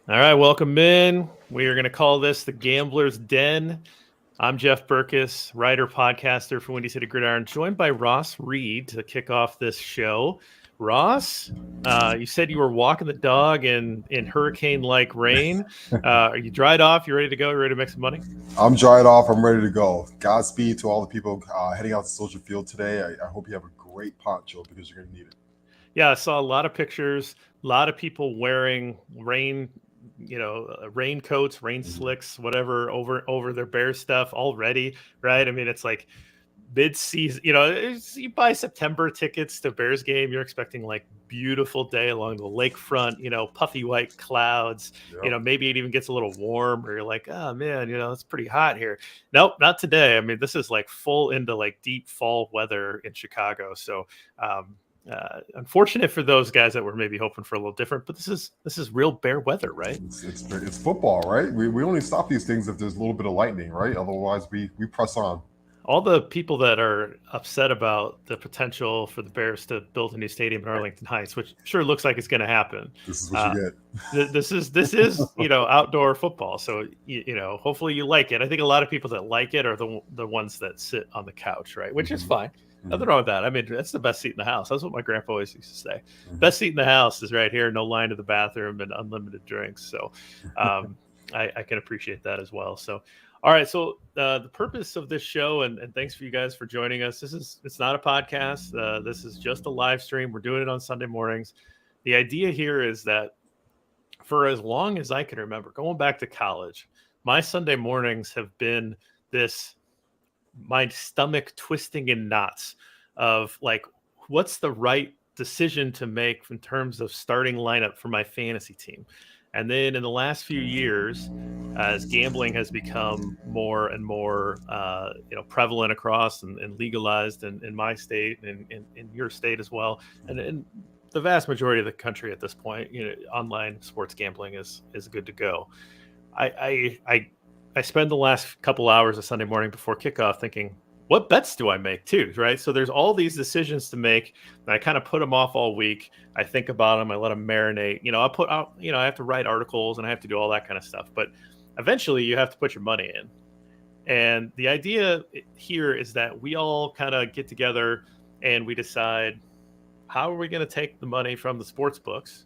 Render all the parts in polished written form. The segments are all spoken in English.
All right, welcome in. We are going to call this the Gambler's Den. I'm Jeff Berkus, writer, podcaster for Windy City Gridiron, joined by Ross Reed to kick off this show. Ross, you said you were walking the dog in hurricane-like rain. Are you dried off? You ready to go? You ready to make some money? I'm dried off. I'm ready to go. Godspeed to all the people heading out to Soldier Field today. I hope you have a great poncho because you're going to need it. Yeah, I saw a lot of pictures, a lot of people wearing raincoats, rain slicks, whatever over their bear stuff already, right? I mean, it's like mid-season, you buy September tickets to Bears game, you're expecting like beautiful day along the lakefront, puffy white clouds, Yep. maybe it even gets a little warm, or you're like, oh man, it's pretty hot here. Nope, not today. I mean, this is like full into like deep fall weather in Chicago. So unfortunate for those guys that were maybe hoping for a little different, but this is real bear weather, right? It's football, right? We only stop these things if there's a little bit of lightning, right? Otherwise, we press on. All the people that are upset about the potential for the Bears to build a new stadium in Arlington Heights, which sure looks like it's going to happen. This is what you get. This is outdoor football, so hopefully you like it. I think a lot of people that like it are the ones that sit on the couch, right? Which is fine. Nothing wrong with that. I mean, that's the best seat in the house. That's what my grandpa always used to say. Best seat in the house is right here, no line to the bathroom and unlimited drinks. So I can appreciate that as well. So, all right. So the purpose of this show, and thanks for you guys for joining us. It's not a podcast. This is just a live stream. We're doing it on Sunday mornings. The idea here is that for as long as I can remember, going back to college, my Sunday mornings have been my stomach twisting in knots of like, what's the right decision to make in terms of starting lineup for my fantasy team. And then in the last few years, as gambling has become more and more prevalent across and legalized in my state and in your state as well, and in the vast majority of the country at this point, online sports gambling is good to go. I spend the last couple hours of Sunday morning before kickoff thinking, what bets do I make too, right? So there's all these decisions to make, and I kind of put them off all week. I think about them. I let them marinate. I put out, I have to write articles and I have to do all that kind of stuff. But eventually you have to put your money in. And the idea here is that we all kind of get together and we decide, how are we going to take the money from the sports books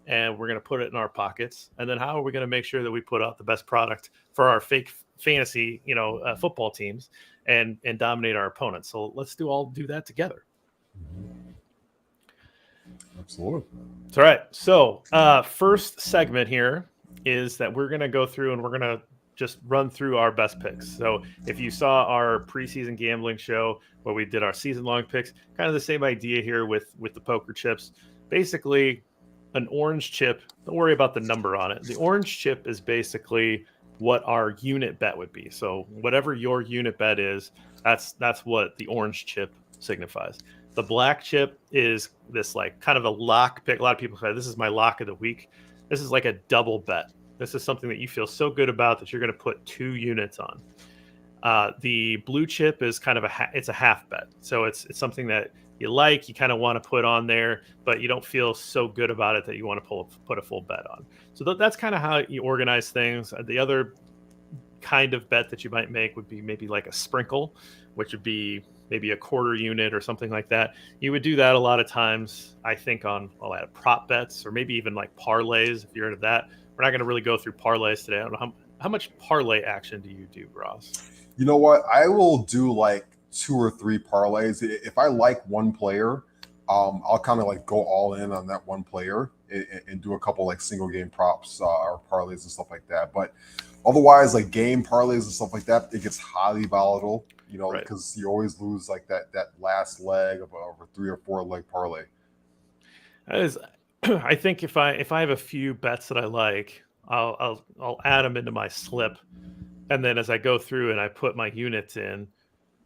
and we're going to put it in our pockets? And then how are we going to make sure that we put out the best product for our fake fantasy, football teams and dominate our opponents? So let's all do that together. Absolutely. That's all right. So first segment here is that we're going to go through and we're going to just run through our best picks. So if you saw our preseason gambling show where we did our season-long picks, kind of the same idea here with the poker chips. Basically, an orange chip, don't worry about the number on it. The orange chip is basically what our unit bet would be. So whatever your unit bet is, that's what the orange chip signifies. The black chip is this like kind of a lock pick. A lot of people say, this is my lock of the week. This is like a double bet. This is something that you feel so good about that you're going to put 2 units on. The blue chip is kind of it's a half bet. So it's something that you like, you kind of want to put on there, but you don't feel so good about it that you want to put a full bet on. So that's kind of how you organize things. The other kind of bet that you might make would be maybe like a sprinkle, which would be maybe a quarter unit or something like that. You would do that a lot of times, I think, on a lot of prop bets or maybe even like parlays if you're into that. We're not going to really go through parlays today. I don't know how much parlay action do you do, Ross? You know what? I will do like 2 or 3 parlays. If I like one player, I'll kind of like go all in on that one player and do a couple like single game props or parlays and stuff like that. But otherwise, like game parlays and stuff like that, it gets highly volatile, because you always lose like that last leg of a 3 or 4 leg parlay. I think if I have a few bets that I like, I'll add them into my slip, and then as I go through and I put my units in,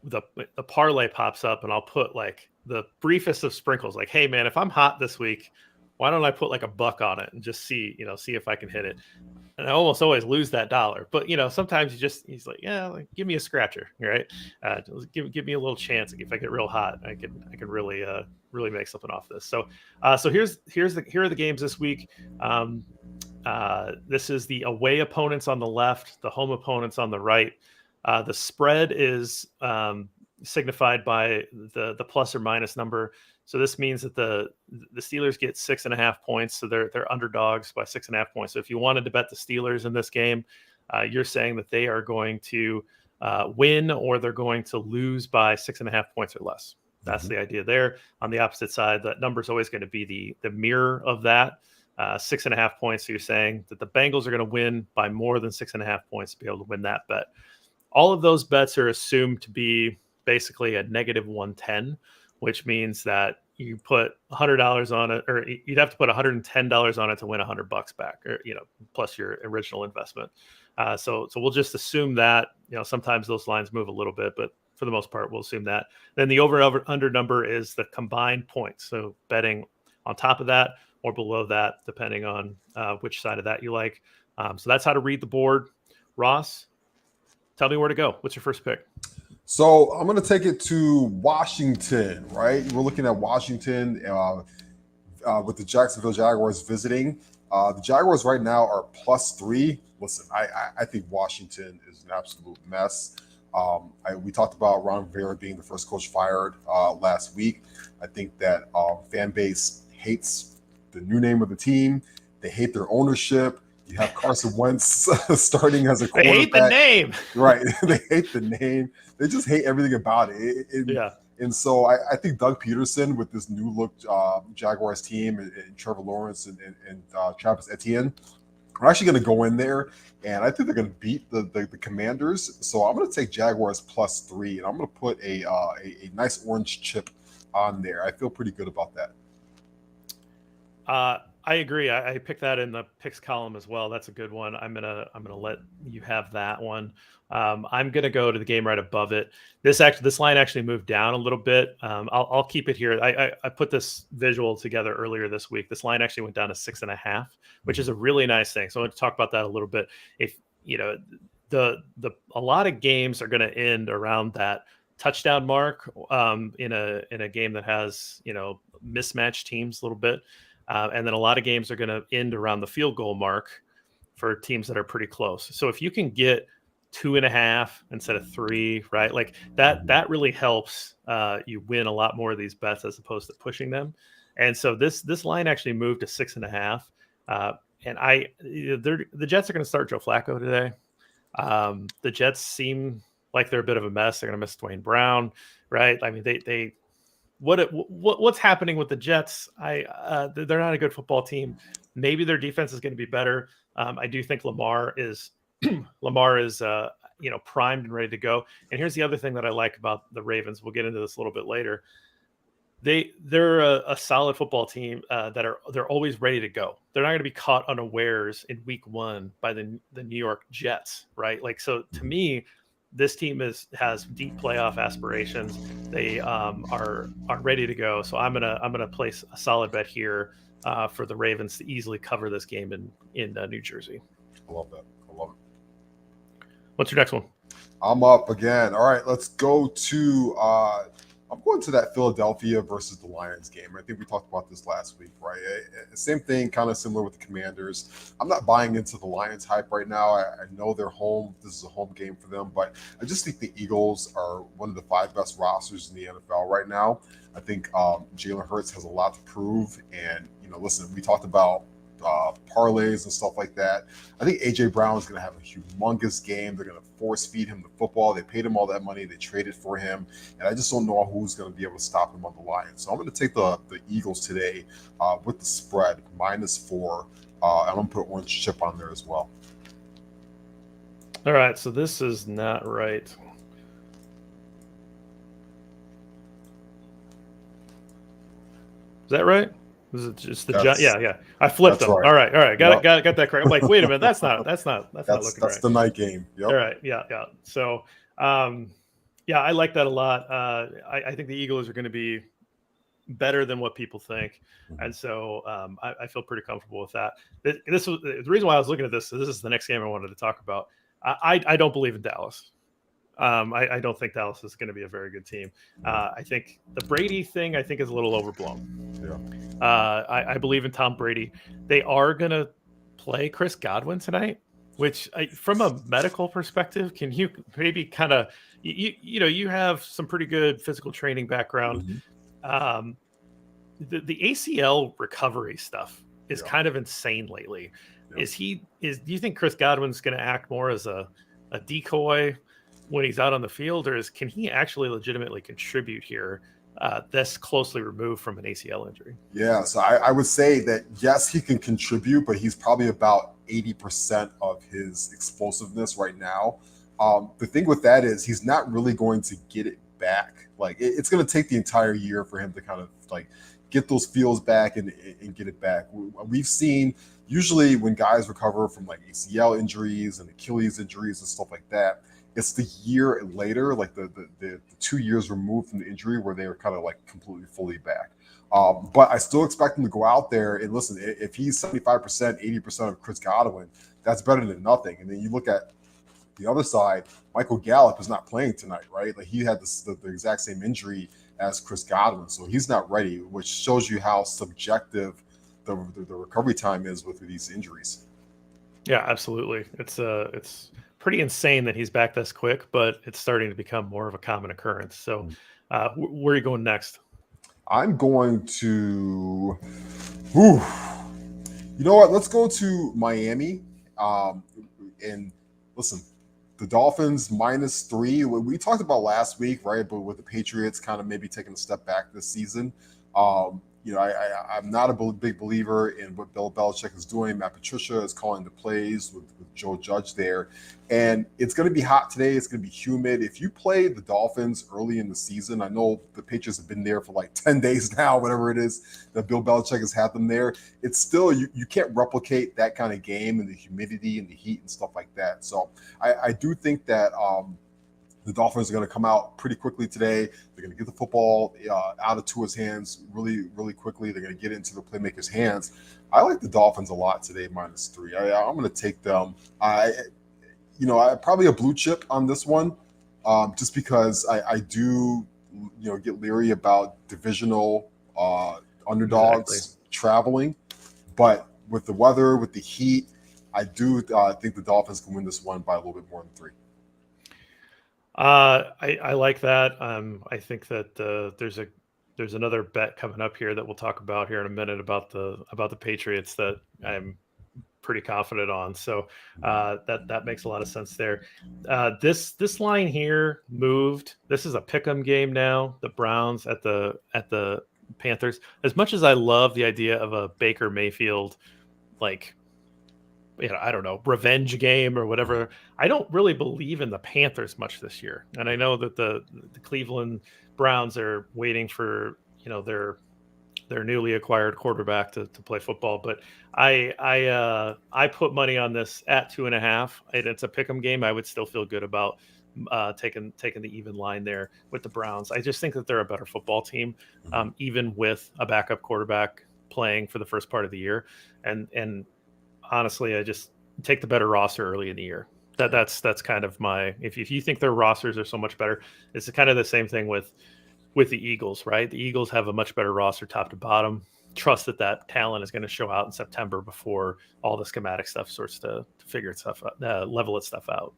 the parlay pops up, and I'll put like the briefest of sprinkles. Like, hey man, if I'm hot this week, why don't I put like $1 on it and just see if I can hit it? And I almost always lose that $1. But sometimes he's like, yeah, like, give me a scratcher, right? Give me a little chance. If I get real hot, I can really make something off this. So here are the games this week. This is the away opponents on the left, the home opponents on the right. The spread is signified by the plus or minus number. So this means that the Steelers get 6.5 points. So they're underdogs by 6.5 points. So if you wanted to bet the Steelers in this game, you're saying that they are going to win or they're going to lose by 6.5 points or less. That's the idea there. On the opposite side, that number is always going to be the mirror of that. 6.5 points. So you're saying that the Bengals are going to win by more than 6.5 points to be able to win that bet. All of those bets are assumed to be basically a negative 110, which means that you put $100 on it, or you'd have to put $110 on it to win $100 back, or plus your original investment. So we'll just assume that. Sometimes those lines move a little bit, but for the most part, we'll assume that. Then the over/under number is the combined points. So betting on top of that or below that, depending on which side of that you like. So that's how to read the board. Ross, tell me where to go. What's your first pick? So I'm going to take it to Washington, right? We're looking at Washington with the Jacksonville Jaguars visiting. The Jaguars right now are +3. Listen, I think Washington is an absolute mess. We talked about Ron Rivera being the first coach fired last week. I think that fan base hates the new name of the team. They hate their ownership. You have Carson Wentz starting as a quarterback. They hate the name. Right. They hate the name. They just hate everything about it. Yeah. And so I think Doug Peterson with this new look Jaguars team and Trevor Lawrence and Travis Etienne are actually going to go in there, and I think they're going to beat the Commanders. So I'm going to take Jaguars +3, and I'm going to put a nice orange chip on there. I feel pretty good about that. I agree. I picked that in the picks column as well. That's a good one. I'm gonna let you have that one. I'm gonna go to the game right above it. This line actually moved down a little bit. I'll keep it here. I put this visual together earlier this week. This line actually went down to 6.5, which is a really nice thing. So I want to talk about that a little bit. If a lot of games are going to end around that touchdown mark in a game that has mismatched teams a little bit. And then a lot of games are going to end around the field goal mark for teams that are pretty close. So if you can get 2.5 instead of 3, right? Like that really helps you win a lot more of these bets as opposed to pushing them. And so this line actually moved to 6.5. And the Jets are going to start Joe Flacco today. The Jets seem like they're a bit of a mess. They're going to miss Dwayne Brown, right? I mean, what's happening with the Jets? They're not a good football team. Maybe their defense is going to be better. I do think Lamar is primed and ready to go. And here's the other thing that I like about the Ravens. We'll get into this a little bit later. They're a solid football team they're always ready to go. They're not going to be caught unawares in week 1 by the New York Jets, right? Like, so to me, this team has deep playoff aspirations. They are ready to go. So I'm gonna place a solid bet here for the Ravens to easily cover this game in New Jersey. I love that. I love it. What's your next one? I'm up again. All right, let's go to I'm going to that Philadelphia versus the Lions game. I think we talked about this last week, right? Same thing, kind of similar with the Commanders. I'm not buying into the Lions hype right now. I know they're home. This is a home game for them, but I just think the Eagles are one of the 5 best rosters in the NFL right now. I think Jalen Hurts has a lot to prove. And, listen, we talked about parlays and stuff like that. I think A.J. Brown is going to have a humongous game. They're going to force feed him the football. They paid him all that money. They traded for him. And I just don't know who's going to be able to stop him on the Lions. So I'm going to take the Eagles today with the spread -4. And I'm going to put orange chip on there as well. All right. So this is not right. Is that right? Was it just the yeah? I flipped them. Right. All right. Got that correct. I'm like, wait a minute, that's not looking right. That's the night game. Yep. All right, yeah. So, I like that a lot. I think the Eagles are going to be better than what people think, and so I feel pretty comfortable with that. This was the reason why I was looking at this. This is the next game I wanted to talk about. I don't believe in Dallas. I don't think Dallas is going to be a very good team. I think the Brady thing is a little overblown. Yeah. I believe in Tom Brady. They are going to play Chris Godwin tonight? Which, from a medical perspective, can you maybe kind of you have some pretty good physical training background. Mhm. The ACL recovery stuff is Yeah. kind of insane lately. Yeah. Do you think Chris Godwin's going to act more as a decoy when he's out on the field, or can he actually legitimately contribute here? This closely removed from an ACL injury. Yeah, so I would say that yes, he can contribute, but he's probably about 80% of his explosiveness right now. The thing with that is he's not really going to get it back. Like it's going to take the entire year for him to kind of like get those feels back and get it back. We've seen usually when guys recover from like ACL injuries and Achilles injuries and stuff like that, it's the year later, like the 2 years removed from the injury where they were kind of like completely fully back. But I still expect him to go out there and listen. If he's 75%, 80% of Chris Godwin, that's better than nothing. And then you look at the other side, Michael Gallup is not playing tonight, right? Like he had the exact same injury as Chris Godwin, so he's not ready, which shows you how subjective the recovery time is with these injuries. Yeah, absolutely. It's pretty insane that he's back this quick, but it's starting to become more of a common occurrence. So, where are you going next? I'm going to, whew, you know what? Let's go to Miami. And listen, the Dolphins -3. We talked about last week, right? But with the Patriots kind of maybe taking a step back this season, I'm not a big believer in what Bill Belichick is doing. Matt Patricia is calling the plays with Joe Judge there. And it's going to be hot today. It's going to be humid. If you play the Dolphins early in the season, I know the Patriots have been there for like 10 days now, whatever it is that Bill Belichick has had them there. It's still, you can't replicate that kind of game and the humidity and the heat and stuff like that. So I do think that the Dolphins are going to come out pretty quickly today. They're going to get the football out of Tua's hands really, really quickly. They're going to get into the playmakers' hands. I like the Dolphins a lot today, -3. I'm going to take them. I probably a blue chip on this one, just because I do, get leery about divisional underdogs traveling. But with the weather, with the heat, I do think the Dolphins can win this one by a little bit more than 3. I like that. I think that there's another bet coming up here that we'll talk about here in a minute about the Patriots that I'm pretty confident on. So that makes a lot of sense there. This line here moved. This is a pick'em game now. The Browns at the Panthers. As much as I love the idea of a Baker Mayfield, like, I don't know, revenge game or whatever, I don't really believe in the Panthers much this year. And I know that the Cleveland Browns are waiting for, their newly acquired quarterback to play football. But I put money on this at 2.5. It's a pick'em game. I would still feel good about taking the even line there with the Browns. I just think that they're a better football team, even with a backup quarterback playing for the first part of the year. And honestly, I just take the better roster early in the year. That's kind of my, if you think their rosters are so much better, it's kind of the same thing with the Eagles, right? The Eagles have a much better roster top to bottom. Trust that talent is going to show out in September before all the schematic stuff starts to figure itself out, level its stuff out.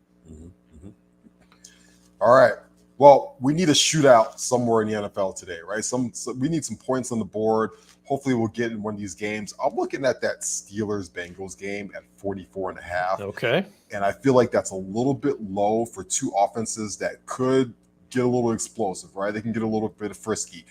All right. Well, we need a shootout somewhere in the NFL today, right? We need some points on the board. Hopefully we'll get in one of these games. I'm looking at that Steelers-Bengals game at 44.5. Okay. And I feel like that's a little bit low for two offenses that could get a little explosive, right? They can get a little bit frisky.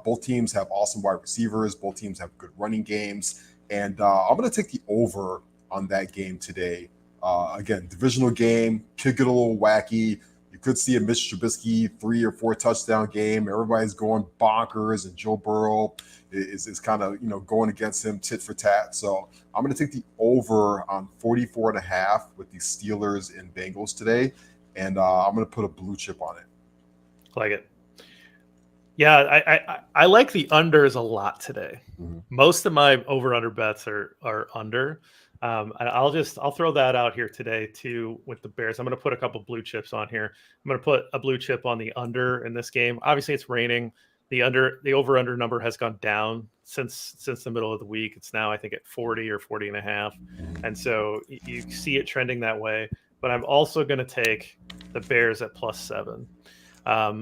Both teams have awesome wide receivers. Both teams have good running games. And I'm going to take the over on that game today. Again, divisional game, could get a little wacky. You could see a Mitch Trubisky 3 or 4 touchdown game. Everybody's going bonkers, and Joe Burrow is kind of going against him tit for tat. So I'm going to take the over on 44.5 with the Steelers and Bengals today, and I'm going to put a blue chip on it. Like it. Yeah, I like the unders a lot today. Most of my over/under bets are under. I'll throw that out here today too with the Bears. I'm going to put a couple blue chips on here. I'm going to put a blue chip on the under in this game. Obviously, it's raining. The over under number has gone down since the middle of the week. It's now, I think, at 40 or 40 and a half. And so you see it trending that way. But I'm also going to take the Bears at +7.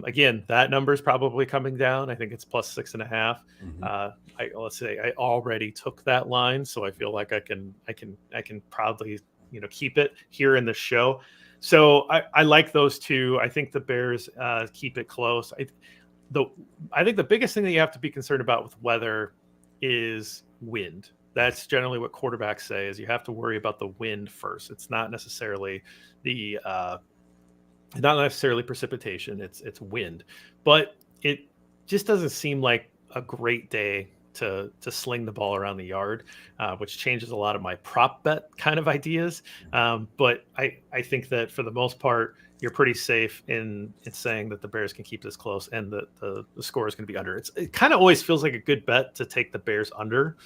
Again, that number is probably coming down. I think it's +6.5. Let's say I already took that line, so I feel like I can proudly keep it here in the show. So I like those two. I think the Bears keep it close. I think the biggest thing that you have to be concerned about with weather is wind. That's generally what quarterbacks say, is you have to worry about the wind first. It's not necessarily precipitation. It's wind, but it just doesn't seem like a great day to sling the ball around the yard, which changes a lot of my prop bet kind of ideas. But I think that for the most part, you're pretty safe in saying that the Bears can keep this close and the score is going to be under. It kind of always feels like a good bet to take the Bears under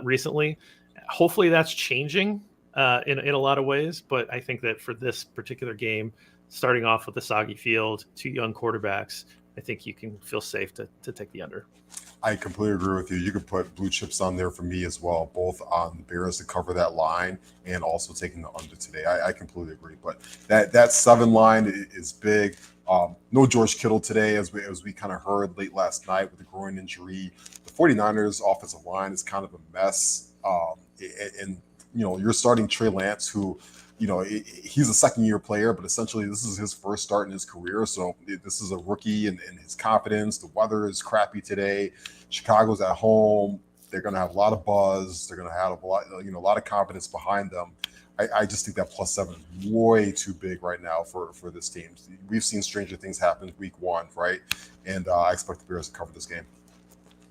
recently. Hopefully that's changing in a lot of ways, but I think that for this particular game, starting off with the soggy field, two young quarterbacks, I think you can feel safe to take the under. I completely agree with you. You could put blue chips on there for me as well, both on the Bears to cover that line and also taking the under today. I completely agree. But that 7 line is big. No George Kittle today, as we kind of heard late last night with the groin injury. The 49ers offensive line is kind of a mess. And you're starting Trey Lance, who he's a second-year player, but essentially this is his first start in his career. So this is a rookie and his confidence. The weather is crappy today. Chicago's at home. They're going to have a lot of buzz. They're going to have a lot of confidence behind them. I just think that +7 is way too big right now for this team. We've seen stranger things happen week 1, right? And I expect the Bears to cover this game.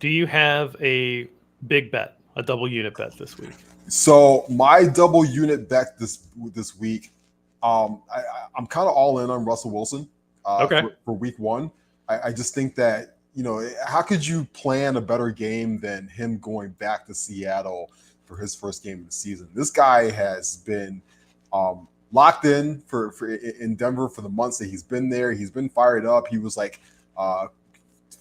Do you have a big bet, a double unit bet this week? So my double unit bet this week, I'm kind of all in on Russell Wilson for week 1. I just think that, how could you plan a better game than him going back to Seattle for his first game of the season? This guy has been locked in in Denver for the months that he's been there. He's been fired up. He was like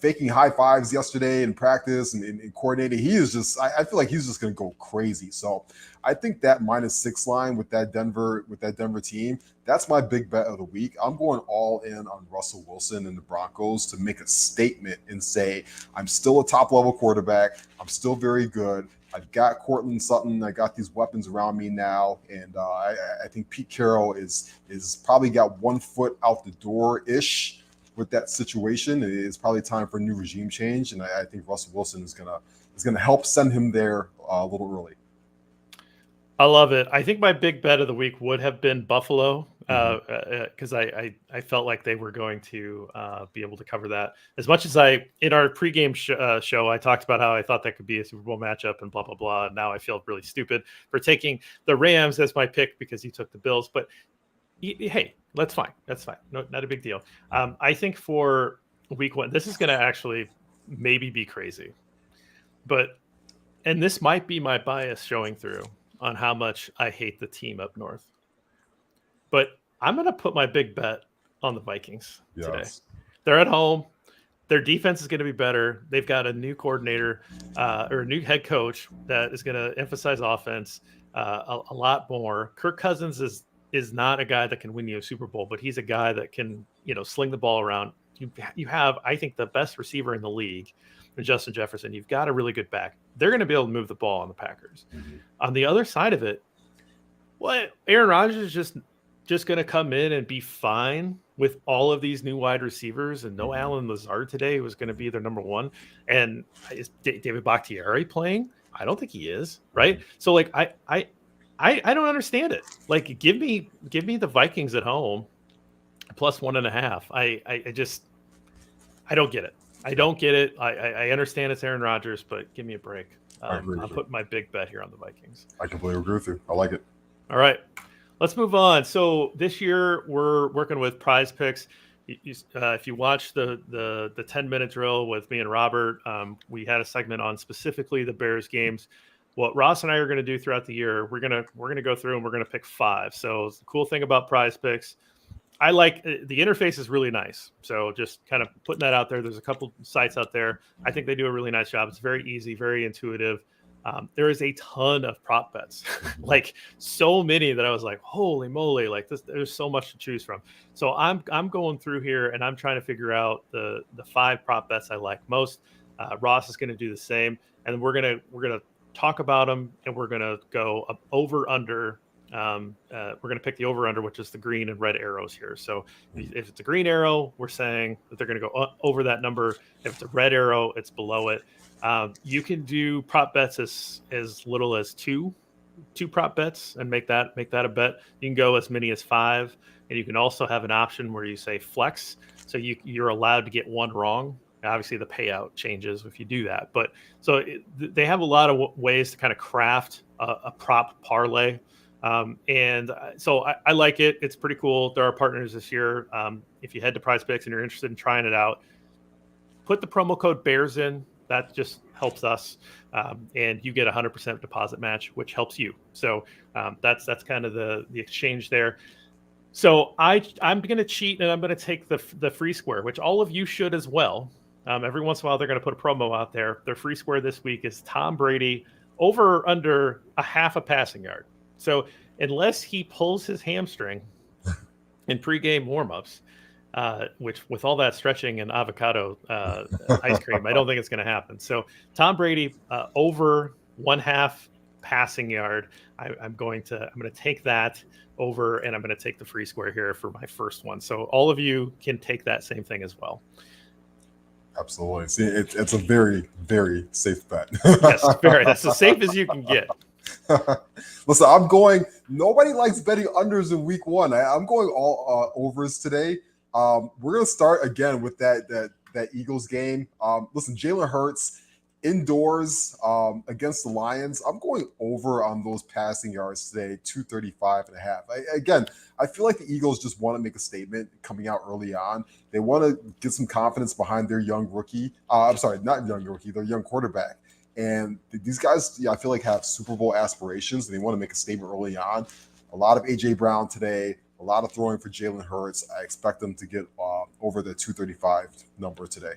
faking high fives yesterday in practice and coordinating. He is just, I feel like he's just going to go crazy. So I think that -6 line with that Denver team, that's my big bet of the week. I'm going all in on Russell Wilson and the Broncos to make a statement and say, I'm still a top level quarterback. I'm still very good. I've got Cortland Sutton. I got these weapons around me now. And I think Pete Carroll is probably got 1 foot out the door-ish with that situation. It's probably time for a new regime change, and I think Russell Wilson is gonna help send him there a little early. I love it. I think my big bet of the week would have been Buffalo, because I felt like they were going to be able to cover that. As much as in our pregame show, I talked about how I thought that could be a Super Bowl matchup and blah, blah, blah. And now I feel really stupid for taking the Rams as my pick because you took the Bills. But hey, that's fine. That's fine. No, not a big deal. I think for week 1, this is going to actually maybe be crazy, and this might be my bias showing through on how much I hate the team up north, but I'm going to put my big bet on the Vikings today. They're at home. Their defense is going to be better. They've got a new coordinator or a new head coach that is going to emphasize offense a lot more. Kirk Cousins is not a guy that can win you a Super Bowl, but he's a guy that can, sling the ball around. You have, I think, the best receiver in the league, Justin Jefferson. You've got a really good back. They're going to be able to move the ball on the Packers. On the other side of it, Aaron Rodgers is just going to come in and be fine with all of these new wide receivers and no Allen Lazard today, who was going to be their number 1. And is David Bakhtiari playing? I don't think he is, right? So I don't understand it. Give me the Vikings at home +1.5. I don't get it. I don't get it. I understand it's Aaron Rodgers, but give me a break. I'm putting my big bet here on the Vikings. I completely agree with you. I like it. All right, let's move on. So this year we're working with Prize Picks. If you watch the 10-minute drill with me and Robert, we had a segment on specifically the Bears games. What Ross and I are going to do throughout the year, we're going to go through and we're going to pick 5. So the cool thing about Prize Picks, I like the interface is really nice. So just kind of putting that out there. There's a couple sites out there. I think they do a really nice job. It's very easy, very intuitive. There is a ton of prop bets, like so many that I was like, holy moly, like this, there's so much to choose from. So I'm going through here and I'm trying to figure out the 5 prop bets I like most. Ross is going to do the same, and we're gonna talk about them, and we're gonna go over under. We're going to pick the over under, which is the green and red arrows here. So if it's a green arrow, we're saying that they're going to go over that number. If it's a red arrow, it's below it. You can do prop bets as little as two prop bets and make that a bet. You can go as many as 5, and you can also have an option where you say flex. So you're allowed to get one wrong. Obviously, the payout changes if you do that. But so they have a lot of ways to kind of craft a prop parlay. So I like it. It's pretty cool. There are partners this year. If you head to PrizePicks and you're interested in trying it out, put the promo code BEARS in. That just helps us. And you get 100% deposit match, which helps you. So that's kind of the exchange there. So I'm going to cheat, and I'm going to take the free square, which all of you should as well. Every once in a while, they're going to put a promo out there. Their free square this week is Tom Brady over or under a half a passing yard. So unless he pulls his hamstring in pregame warmups, which with all that stretching and avocado ice cream, I don't think it's going to happen. So Tom Brady over 1/2 passing yard. I'm going to take that over, and I'm going to take the free square here for my first one. So all of you can take that same thing as well. Absolutely. See, it's a very, very safe bet. Yes, very. That's as safe as you can get. Listen, nobody likes betting unders in week 1. I'm going all overs today. We're going to start again with that Eagles game. Listen, Jalen Hurts indoors against the Lions. I'm going over on those passing yards today, 235.5. I feel like the Eagles just want to make a statement coming out early on. They want to get some confidence behind their young rookie. Their young quarterback. And these guys, I feel like have Super Bowl aspirations, and they want to make a statement early on. A lot of A.J. Brown today, a lot of throwing for Jalen Hurts. I expect them to get over the 235 number today.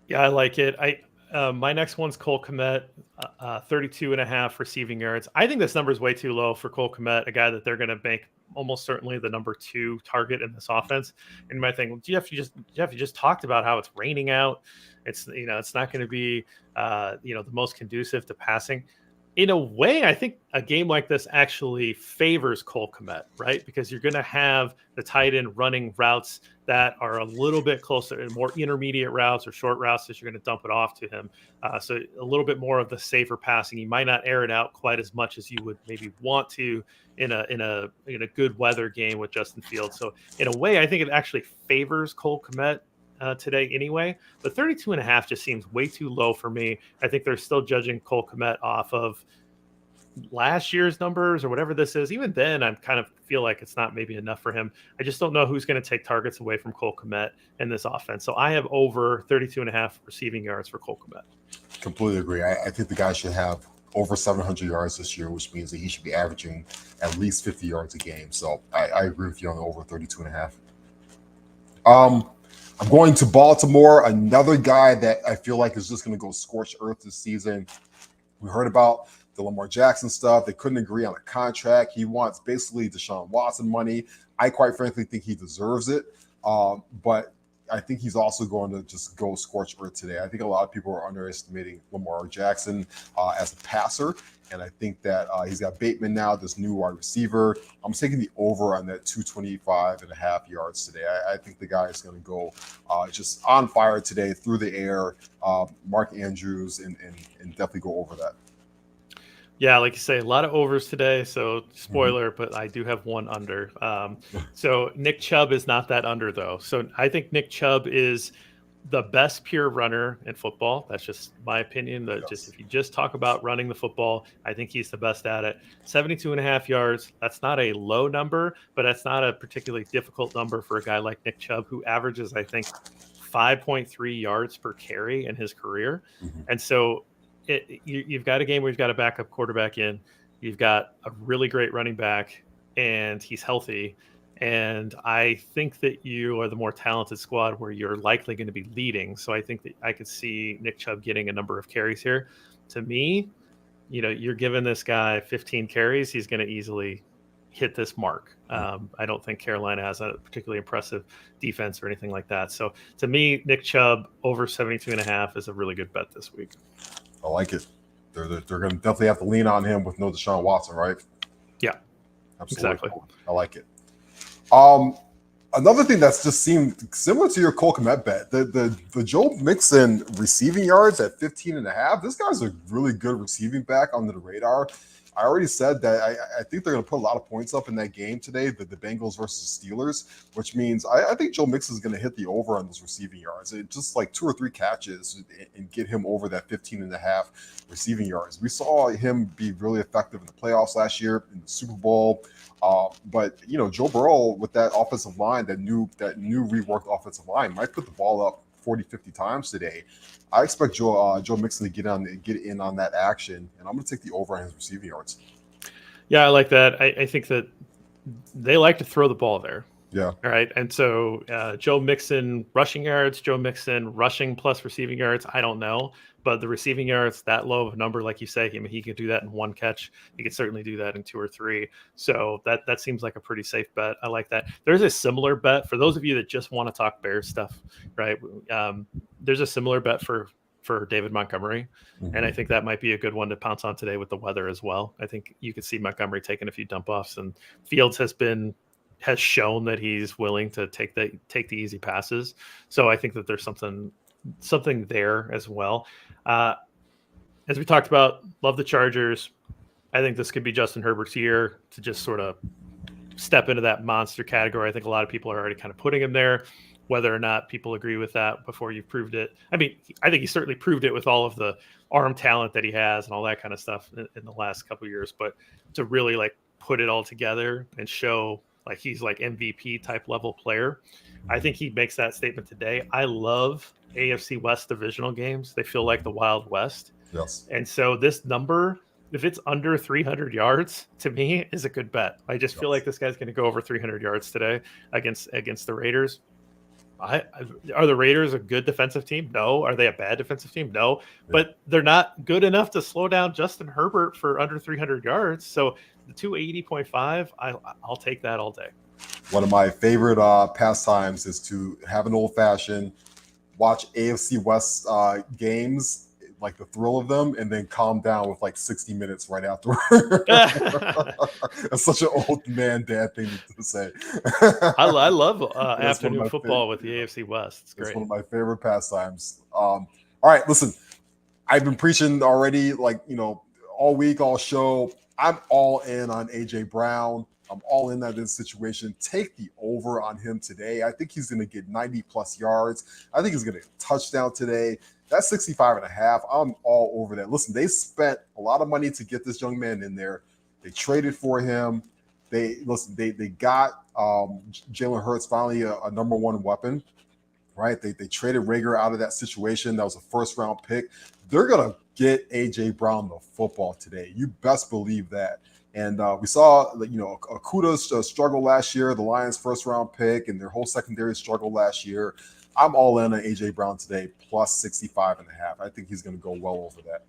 Yeah, I like it. My next one's Cole Kmet, 32.5 receiving yards. I think this number is way too low for Cole Kmet, a guy that they're going to make almost certainly the number 2 target in this offense. And my thing, Jeff, you just talked about how it's raining out. It's not going to be the most conducive to passing. In a way, I think a game like this actually favors Cole Kmet, right? Because you're going to have the tight end running routes that are a little bit closer and more intermediate routes or short routes that you're going to dump it off to him. So a little bit more of the safer passing. You might not air it out quite as much as you would maybe want to in a good weather game with Justin Fields. So in a way, I think it actually favors Cole Kmet today anyway, but 32.5 just seems way too low for me. I think they're still judging Cole Kmet off of last year's numbers or whatever this is. Even then, I kind of feel like it's not maybe enough for him. I just don't know who's going to take targets away from Cole Kmet in this offense. So I have over 32.5 receiving yards for Cole Kmet. Completely agree. I think the guy should have over 700 yards this year, which means that he should be averaging at least 50 yards a game. So I agree with you on the over 32.5. I'm going to Baltimore, another guy that I feel like is just going to go scorched earth this season. We heard about the Lamar Jackson stuff. They couldn't agree on a contract. He wants basically Deshaun Watson money. I quite frankly think he deserves it. But I think he's also going to just go scorched earth today. I think a lot of people are underestimating Lamar Jackson as a passer. And I think that he's got Bateman now, this new wide receiver. I'm taking the over on that 225.5 yards today. I think the guy is going to go just on fire today through the air. Mark Andrews and definitely go over that. Yeah, like you say, a lot of overs today. So spoiler, but I do have one under. So Nick Chubb is not that under though. So I think Nick Chubb is the best pure runner in football. That's just my opinion. Just if you just talk about running the football, I think he's the best at it. 72.5 yards. That's not a low number, but that's not a particularly difficult number for a guy like Nick Chubb, who averages, I think, 5.3 yards per carry in his career. And so you've got a game where you've got a backup quarterback in, you've got a really great running back, and he's healthy. And I think that you are the more talented squad where you're likely going to be leading. So I think that I could see Nick Chubb getting a number of carries here. To me, you're giving this guy 15 carries, he's going to easily hit this mark. I don't think Carolina has a particularly impressive defense or anything like that. So to me, Nick Chubb over 72.5 is a really good bet this week. I like it. They're going to definitely have to lean on him with no Deshaun Watson, right? Yeah, absolutely. Exactly. I like it. Another thing that's just seemed similar to your Cole Kmet bet, the Joe Mixon receiving yards at 15.5. This guy's a really good receiving back under the radar. I already said that I think they're going to put a lot of points up in that game today, the Bengals versus Steelers, which means I think Joe Mixon is going to hit the over on those receiving yards. It just like 2 or 3 catches and get him over that 15.5 receiving yards. We saw him be really effective in the playoffs last year, in the Super Bowl. But Joe Burrow with that offensive line, that new reworked offensive line, might put the ball up 40, 50 times today. I expect Joe Mixon to get in on that action, and I'm going to take the over on his receiving yards. Yeah, I like that. I think that they like to throw the ball there. Yeah. All right. And so Joe Mixon rushing yards, Joe Mixon rushing plus receiving yards, I don't know. But the receiving yards, that low of a number, like you say, he could do that in 1 catch. He could certainly do that in 2 or 3. So that seems like a pretty safe bet. I like that. There's a similar bet for those of you that just want to talk Bears stuff, right? There's a similar bet for David Montgomery. Mm-hmm. And I think that might be a good one to pounce on today with the weather as well. I think you could see Montgomery taking a few dump offs, and Fields has shown that he's willing to take the easy passes. So I think that there's something there as well. As we talked about, love the Chargers. I think this could be Justin Herbert's year to just sort of step into that monster category. I think a lot of people are already kind of putting him there. Whether or not people agree with that before you've proved it. I mean, I think he certainly proved it with all of the arm talent that he has and all that kind of stuff in the last couple of years. But to really like put it all together and show like he's like MVP type level player, I think he makes that statement today. I love AFC West divisional games. They feel like the Wild West. Yes. And so this number, if it's under 300 yards, to me is a good bet. I just feel like this guy's going to go over 300 yards today against the Raiders. Are the Raiders a good defensive team? No. Are they a bad defensive team? No. But they're not good enough to slow down Justin Herbert for under 300 yards. So the 280.5, I'll take that all day. One of my favorite pastimes is to have an old-fashioned, watch AFC West games, like the thrill of them, and then calm down with like 60 minutes right afterward. That's such an old man dad thing to say. I love afternoon football with the AFC West. It's great. It's one of my favorite pastimes. All right, listen, I've been preaching already, all week, all show. I'm all in on AJ Brown. I'm all in on this situation. Take the over on him today. I think he's going to get 90 plus yards. I think he's going to get a touchdown today. That's 65.5. I'm all over that. Listen, they spent a lot of money to get this young man in there. They traded for him. They got Jalen Hurts finally a number 1 weapon, right? They traded Rager out of that situation. That was a first-round pick. They're going to get AJ Brown the football today. You best believe that. And we saw, Okuda's struggle last year, the Lions' first-round pick, and their whole secondary struggle last year. I'm all in on AJ Brown today, plus 65.5. I think he's going to go well over that.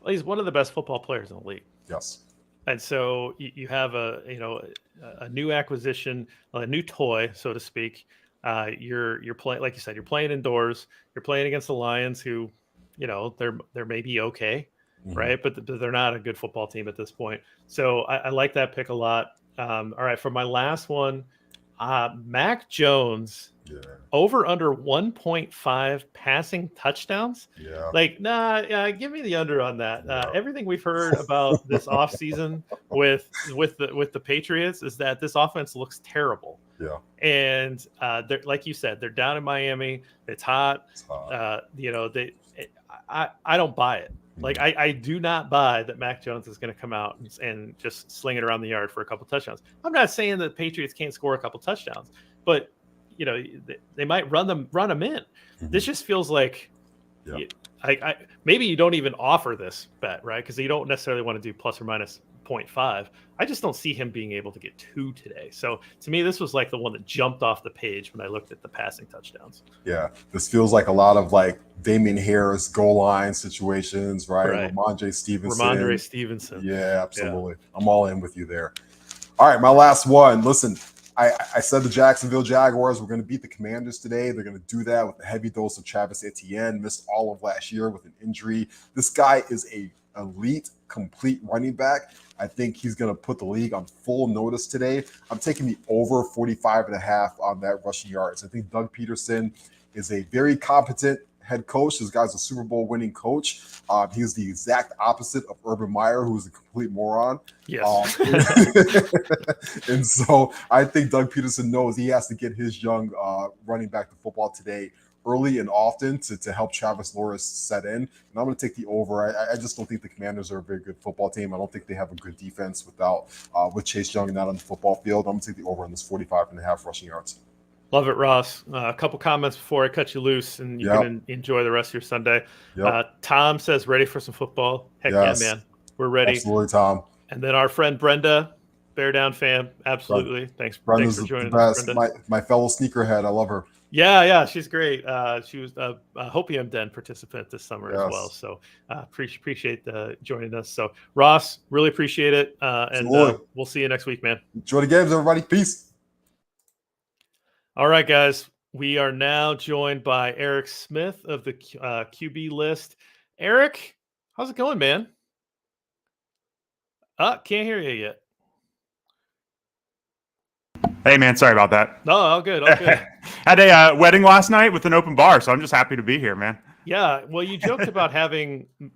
Well, he's one of the best football players in the league. Yes. And so you have a new acquisition, a new toy, so to speak. You're playing, like you said, you're playing indoors. You're playing against the Lions, who, they're maybe okay, right? But they're not a good football team at this point. So I like that pick a lot. All right, for my last one, Mac Jones. Yeah. Over under 1.5 passing touchdowns. Yeah. Give me the under on that. Everything we've heard about this offseason with the Patriots is that this offense looks terrible. Yeah. And like you said, they're down in Miami. It's hot. I don't buy it. Like I do not buy that Mac Jones is going to come out and just sling it around the yard for a couple touchdowns. I'm not saying that the Patriots can't score a couple touchdowns, but they might run them in. This just feels like maybe you don't even offer this bet, right? Because you don't necessarily want to do plus or minus 0.5. I just don't see him being able to get 2 today. So to me, this was like the one that jumped off the page when I looked at the passing touchdowns. Yeah, this feels like a lot of like Damian Harris goal line situations, right? Right. Ramondre Stevenson. Ramondre Stevenson. Yeah, absolutely. Yeah. I'm all in with you there. All right, my last one. Listen, I said the Jacksonville Jaguars were going to beat the Commanders today. They're going to do that with a heavy dose of Travis Etienne. Missed all of last year with an injury. This guy is a elite, complete running back. I think he's going to put the league on full notice today. I'm taking the over 45.5 on that rushing yards. I think Doug Peterson is a very competent head coach. This guy's a Super Bowl winning coach. He's the exact opposite of Urban Meyer, who's a complete moron. Yes. And so I think Doug Peterson knows he has to get his young running back to football today early and often to help Travis Lawrence set in. And I'm going to take the over. I just don't think the Commanders are a very good football team. I don't think they have a good defense with Chase Young not on the football field. I'm going to take the over on this 45.5 rushing yards. Love it, Ross. A couple comments before I cut you loose, and you can enjoy the rest of your Sunday. Tom says, ready for some football. Heck yeah, man. We're ready. Absolutely, Tom. And then our friend Brenda, Bear Down fam. Absolutely. Thanks for joining us, Brenda. My fellow sneakerhead. I love her. Yeah, she's great. She was a Hopium Den participant this summer as well. So appreciate joining us. So, Ross, really appreciate it. And we'll see you next week, man. Enjoy the games, everybody. Peace. All right, guys. We are now joined by Eric Smith of the QB list. Eric, how's it going, man? Can't hear you yet. Hey, man, sorry about that. No, all good. Had a wedding last night with an open bar, so I'm just happy to be here, man. Yeah, well, you joked about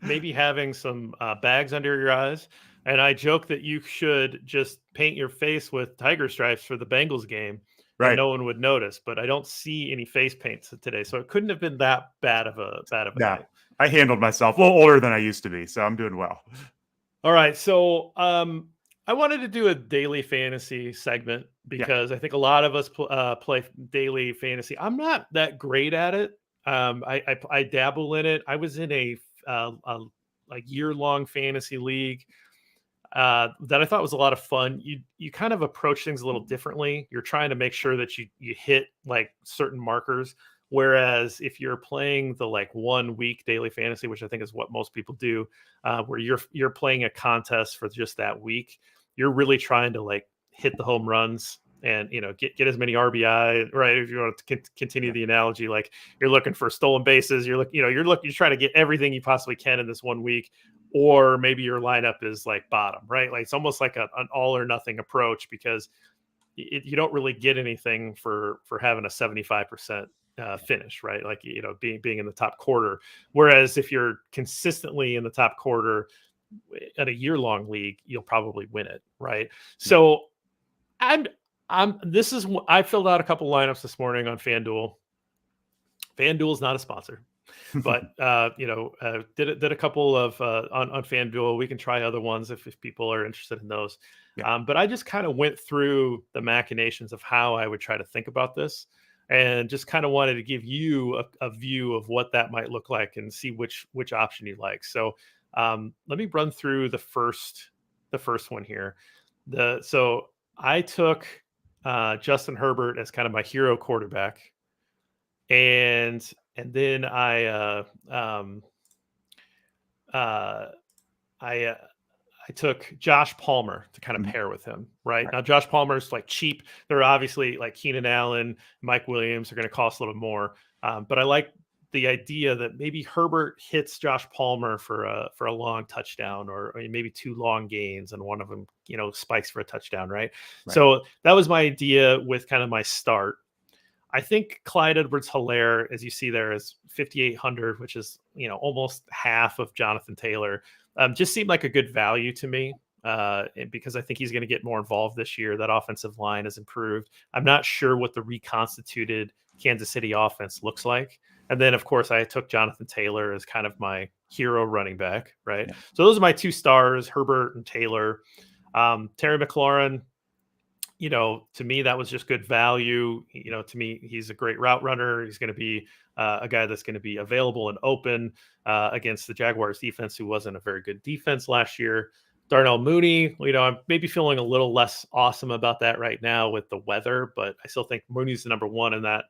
maybe having some bags under your eyes, and I joked that you should just paint your face with tiger stripes for the Bengals game. Right. And no one would notice, but I don't see any face paints today, so it couldn't have been that bad of a night. I handled myself a little older than I used to be, so I'm doing well. All right, so I wanted to do a daily fantasy segment because I think a lot of us play daily fantasy. I'm not that great at it. I dabble in it. I was in a year-long fantasy league that I thought was a lot of fun. You kind of approach things a little differently. You're trying to make sure that you hit like certain markers. Whereas if you're playing the 1 week daily fantasy, which I think is what most people do, where you're playing a contest for just that week, you're really trying to hit the home runs and get as many RBI, right? If you want to continue the analogy, you're looking for stolen bases, you're trying to get everything you possibly can in this 1 week. Or maybe your lineup is bottom, right? It's almost like an all or nothing approach because you don't really get anything for having a 75% finish, right? Being in the top quarter. Whereas if you're consistently in the top quarter at a year-long league, you'll probably win it, right? So I filled out a couple lineups this morning on FanDuel. FanDuel is not a sponsor. But did a couple of on FanDuel. We can try other ones if people are interested in those. But I just kind of went through the machinations of how I would try to think about this, and just kind of wanted to give you a view of what that might look like and see which option you like. So let me run through the first one here. So I took Justin Herbert as kind of my hero quarterback, and then I took Josh Palmer to kind of pair with him. Right now, Josh Palmer's cheap. They're obviously Keenan Allen, Mike Williams are going to cost a little more. But I like the idea that maybe Herbert hits Josh Palmer for a long touchdown, or maybe 2 long gains, and one of them spikes for a touchdown. Right. So that was my idea with kind of my start. I think Clyde Edwards-Helaire, as you see there, is 5,800, which is almost half of Jonathan Taylor. Just seemed like a good value to me because I think he's going to get more involved this year. That offensive line has improved. I'm not sure what the reconstituted Kansas City offense looks like. And then, of course, I took Jonathan Taylor as kind of my hero running back, right? Yeah. So those are my 2 stars, Herbert and Taylor. Terry McLaurin, to me, that was just good value. To me, he's a great route runner. He's going to be a guy that's going to be available and open against the Jaguars defense, who wasn't a very good defense last year. Darnell Mooney, I'm maybe feeling a little less awesome about that right now with the weather, but I still think Mooney's the number one in that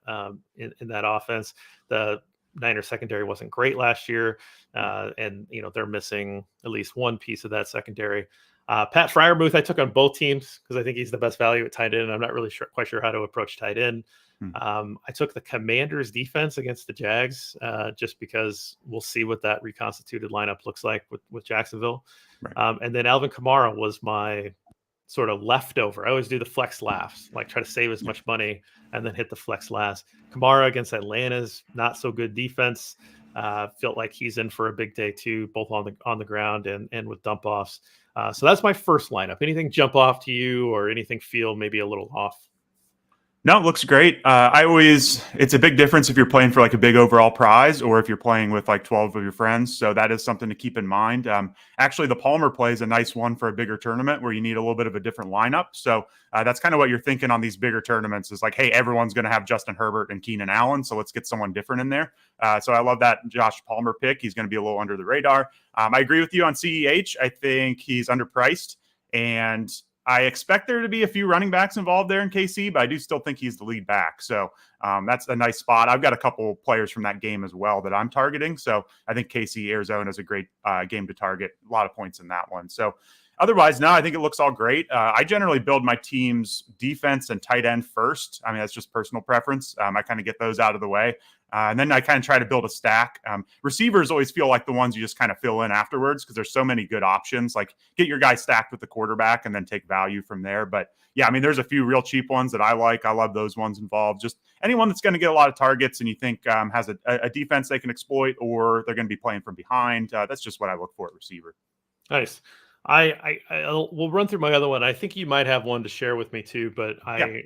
in that offense. The Niners secondary wasn't great last year, and they're missing at least one piece of that secondary. Pat Freiermuth, I took on both teams because I think he's the best value at tight end. I'm not really quite sure how to approach tight end. I took the Commanders defense against the Jags just because we'll see what that reconstituted lineup looks like with Jacksonville. Right. And then Alvin Kamara was my sort of leftover. I always do the flex laughs, like try to save as much money and then hit the flex last. Kamara against Atlanta's not so good defense. Felt like he's in for a big day too, both on the ground and with dump offs. So that's my first lineup. Anything jump off to you or anything feel maybe a little off? No, it looks great. It's a big difference if you're playing for like a big overall prize or if you're playing with like 12 of your friends. So that is something to keep in mind. Actually, the Palmer play is a nice one for a bigger tournament where you need a little bit of a different lineup. So that's kind of what you're thinking on these bigger tournaments is like, hey, everyone's going to have Justin Herbert and Keenan Allen. So let's get someone different in there. So I love that Josh Palmer pick. He's going to be a little under the radar. I agree with you on CEH. I think he's underpriced and I expect there to be a few running backs involved there in KC, but I do still think he's the lead back. So that's a nice spot. I've got a couple players from that game as well that I'm targeting. So I think KC Arizona is a great game to target. A lot of points in that one. So otherwise, no, I think it looks all great. I generally build my team's defense and tight end first. I mean, that's just personal preference. I kind of get those out of the way. And then I kind of try to build a stack. Receivers always feel like the ones you just kind of fill in afterwards because there's so many good options. Like get your guy stacked with the quarterback and then take value from there. But yeah, I mean, there's a few real cheap ones that I like. I love those ones involved. Just anyone that's going to get a lot of targets and you think has a defense they can exploit or they're going to be playing from behind. That's just what I look for at receiver. Nice. We'll run through my other one. I think you might have one to share with me too, but I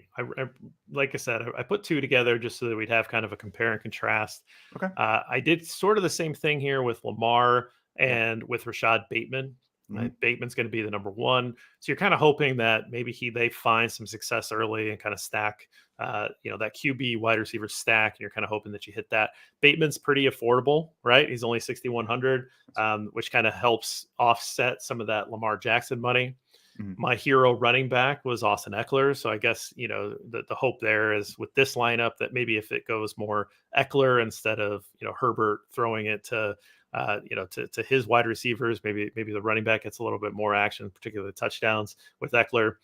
like I said, I put two together just so that we'd have kind of a compare and contrast. Okay. I did sort of the same thing here with Lamar and with Rashad Bateman. Mm-hmm. Bateman's going to be the number one. So you're kind of hoping that maybe they find some success early and kind of stack, that QB wide receiver stack. And you're kind of hoping that you hit that. Bateman's pretty affordable, right? He's only 6,100, which kind of helps offset some of that Lamar Jackson money. Mm-hmm. My hero running back was Austin Eckler. So I guess, the hope there is with this lineup that maybe if it goes more Eckler instead of, Herbert throwing it to his wide receivers, maybe the running back gets a little bit more action, particularly touchdowns with Eckler.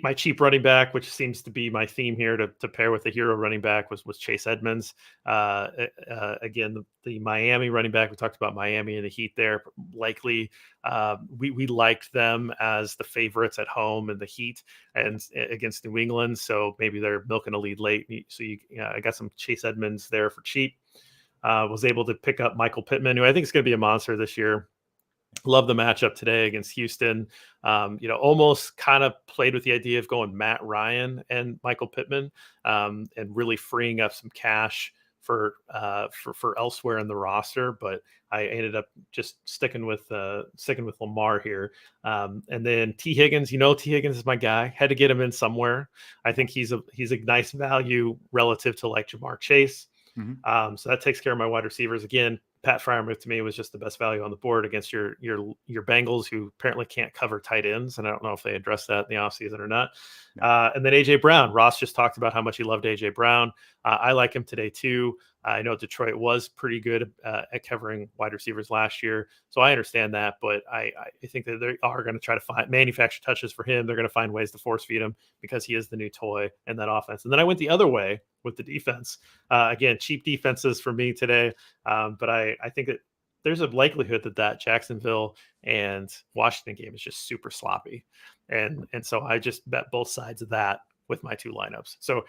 My cheap running back, which seems to be my theme here to pair with the hero running back was Chase Edmonds. Again, the Miami running back, we talked about Miami and the Heat there. Likely, we liked them as the favorites at home in the Heat and against New England. So maybe they're milking a lead late. So I got some Chase Edmonds there for cheap. Was able to pick up Michael Pittman, who I think is going to be a monster this year. Love the matchup today against Houston. Almost kind of played with the idea of going Matt Ryan and Michael Pittman, and really freeing up some cash for elsewhere in the roster. But I ended up just sticking with Lamar here. And then T Higgins, T Higgins is my guy. Had to get him in somewhere. I think he's a nice value relative to like Jamar Chase. Mm-hmm. So that takes care of my wide receivers. Again, Pat Freiermuth to me was just the best value on the board against your Bengals, who apparently can't cover tight ends. And I don't know if they addressed that in the offseason or not. And then A.J. Brown. Ross just talked about how much he loved A.J. Brown. I like him today too. I know Detroit was pretty good at covering wide receivers last year. So I understand that, but I think that they are going to try to manufacture touches for him. They're going to find ways to force feed him because he is the new toy in that offense. And then I went the other way with the defense. Again, cheap defenses for me today. But I think that there's a likelihood that Jacksonville and Washington game is just super sloppy. And so I just bet both sides of that with my two lineups. So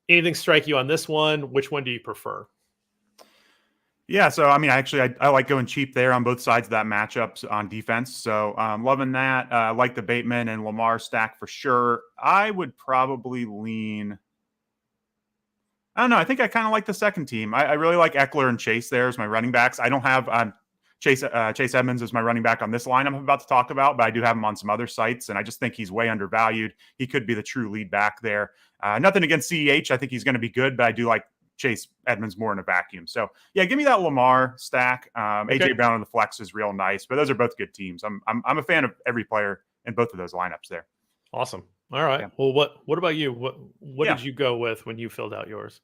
anything strike you on this one? Which one do you prefer? Yeah, so I mean, I like going cheap there on both sides of that matchup on defense. So loving that. I like the Bateman and Lamar stack for sure. I would probably lean. I don't know. I think I kind of like the second team. I really like Eckler and Chase there as my running backs. I don't have Chase Edmonds as my running back on this line I'm about to talk about, but I do have him on some other sites, and I just think he's way undervalued. He could be the true lead back there. Nothing against CEH. I think he's going to be good, but I do like Chase Edmonds more in a vacuum. So yeah, give me that Lamar stack. AJ Brown on the flex is real nice, but those are both good teams. I'm a fan of every player in both of those lineups there. Awesome. All right. Yeah. Well, what about you? What Yeah. did you go with when you filled out yours?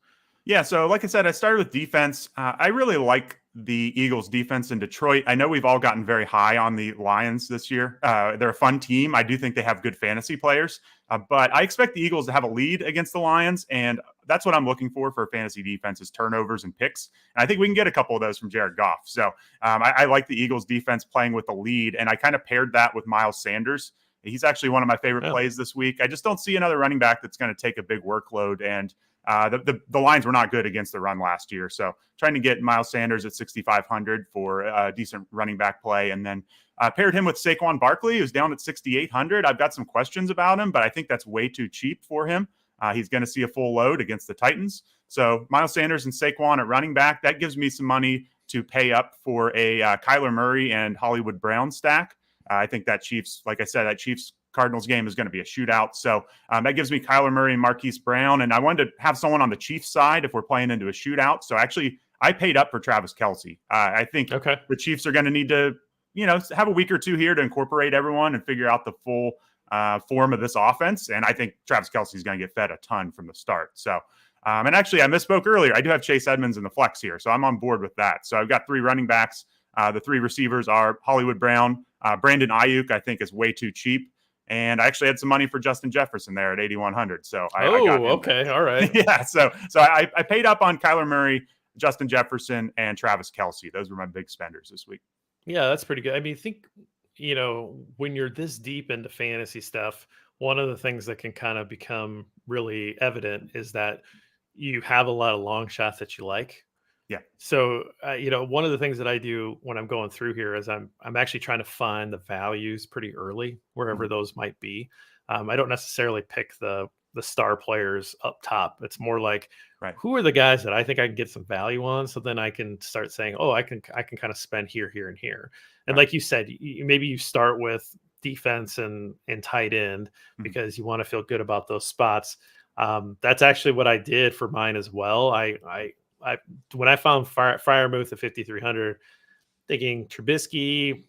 Yeah, so like I said, I started with defense. I really like the Eagles' defense in Detroit. I know we've all gotten very high on the Lions this year. They're a fun team. I do think they have good fantasy players, but I expect the Eagles to have a lead against the Lions, and that's what I'm looking for a fantasy defense is turnovers and picks. And I think we can get a couple of those from Jared Goff. So I like the Eagles' defense playing with the lead, and I kind of paired that with Miles Sanders. He's actually one of my favorite plays this week. I just don't see another running back that's going to take a big workload, and the Lions were not good against the run last year. So trying to get Miles Sanders at 6,500 for a decent running back play. And then paired him with Saquon Barkley, who's down at 6,800. I've got some questions about him, but I think that's way too cheap for him. He's going to see a full load against the Titans. So Miles Sanders and Saquon at running back, that gives me some money to pay up for a Kyler Murray and Hollywood Brown stack. I think that Chiefs, like I said, that Chiefs Cardinals game is going to be a shootout. So that gives me Kyler Murray and Marquise Brown. And I wanted to have someone on the Chiefs side if we're playing into a shootout. So actually, I paid up for Travis Kelce. I think the Chiefs are going to need to, have a week or two here to incorporate everyone and figure out the full form of this offense. And I think Travis Kelce is going to get fed a ton from the start. So, and actually, I misspoke earlier. I do have Chase Edmonds in the flex here. So I'm on board with that. So I've got 3 running backs. The 3 receivers are Hollywood Brown. Brandon Ayuk, I think, is way too cheap. And I actually had some money for Justin Jefferson there at 8,100. So I got him there. All right. Yeah. So I paid up on Kyler Murray, Justin Jefferson, and Travis Kelce. Those were my big spenders this week. Yeah, that's pretty good. I mean, think, when you're this deep into fantasy stuff, one of the things that can kind of become really evident is that you have a lot of long shots that you like. Yeah. So, one of the things that I do when I'm going through here is I'm actually trying to find the values pretty early, wherever those might be. I don't necessarily pick the star players up top. It's more like, who are the guys that I think I can get some value on? So then I can start saying, I can kind of spend here, here, and here. And like you said, maybe you start with defense and tight end because you want to feel good about those spots. That's actually what I did for mine as well. When I found Freiermuth at 5,300, thinking Trubisky,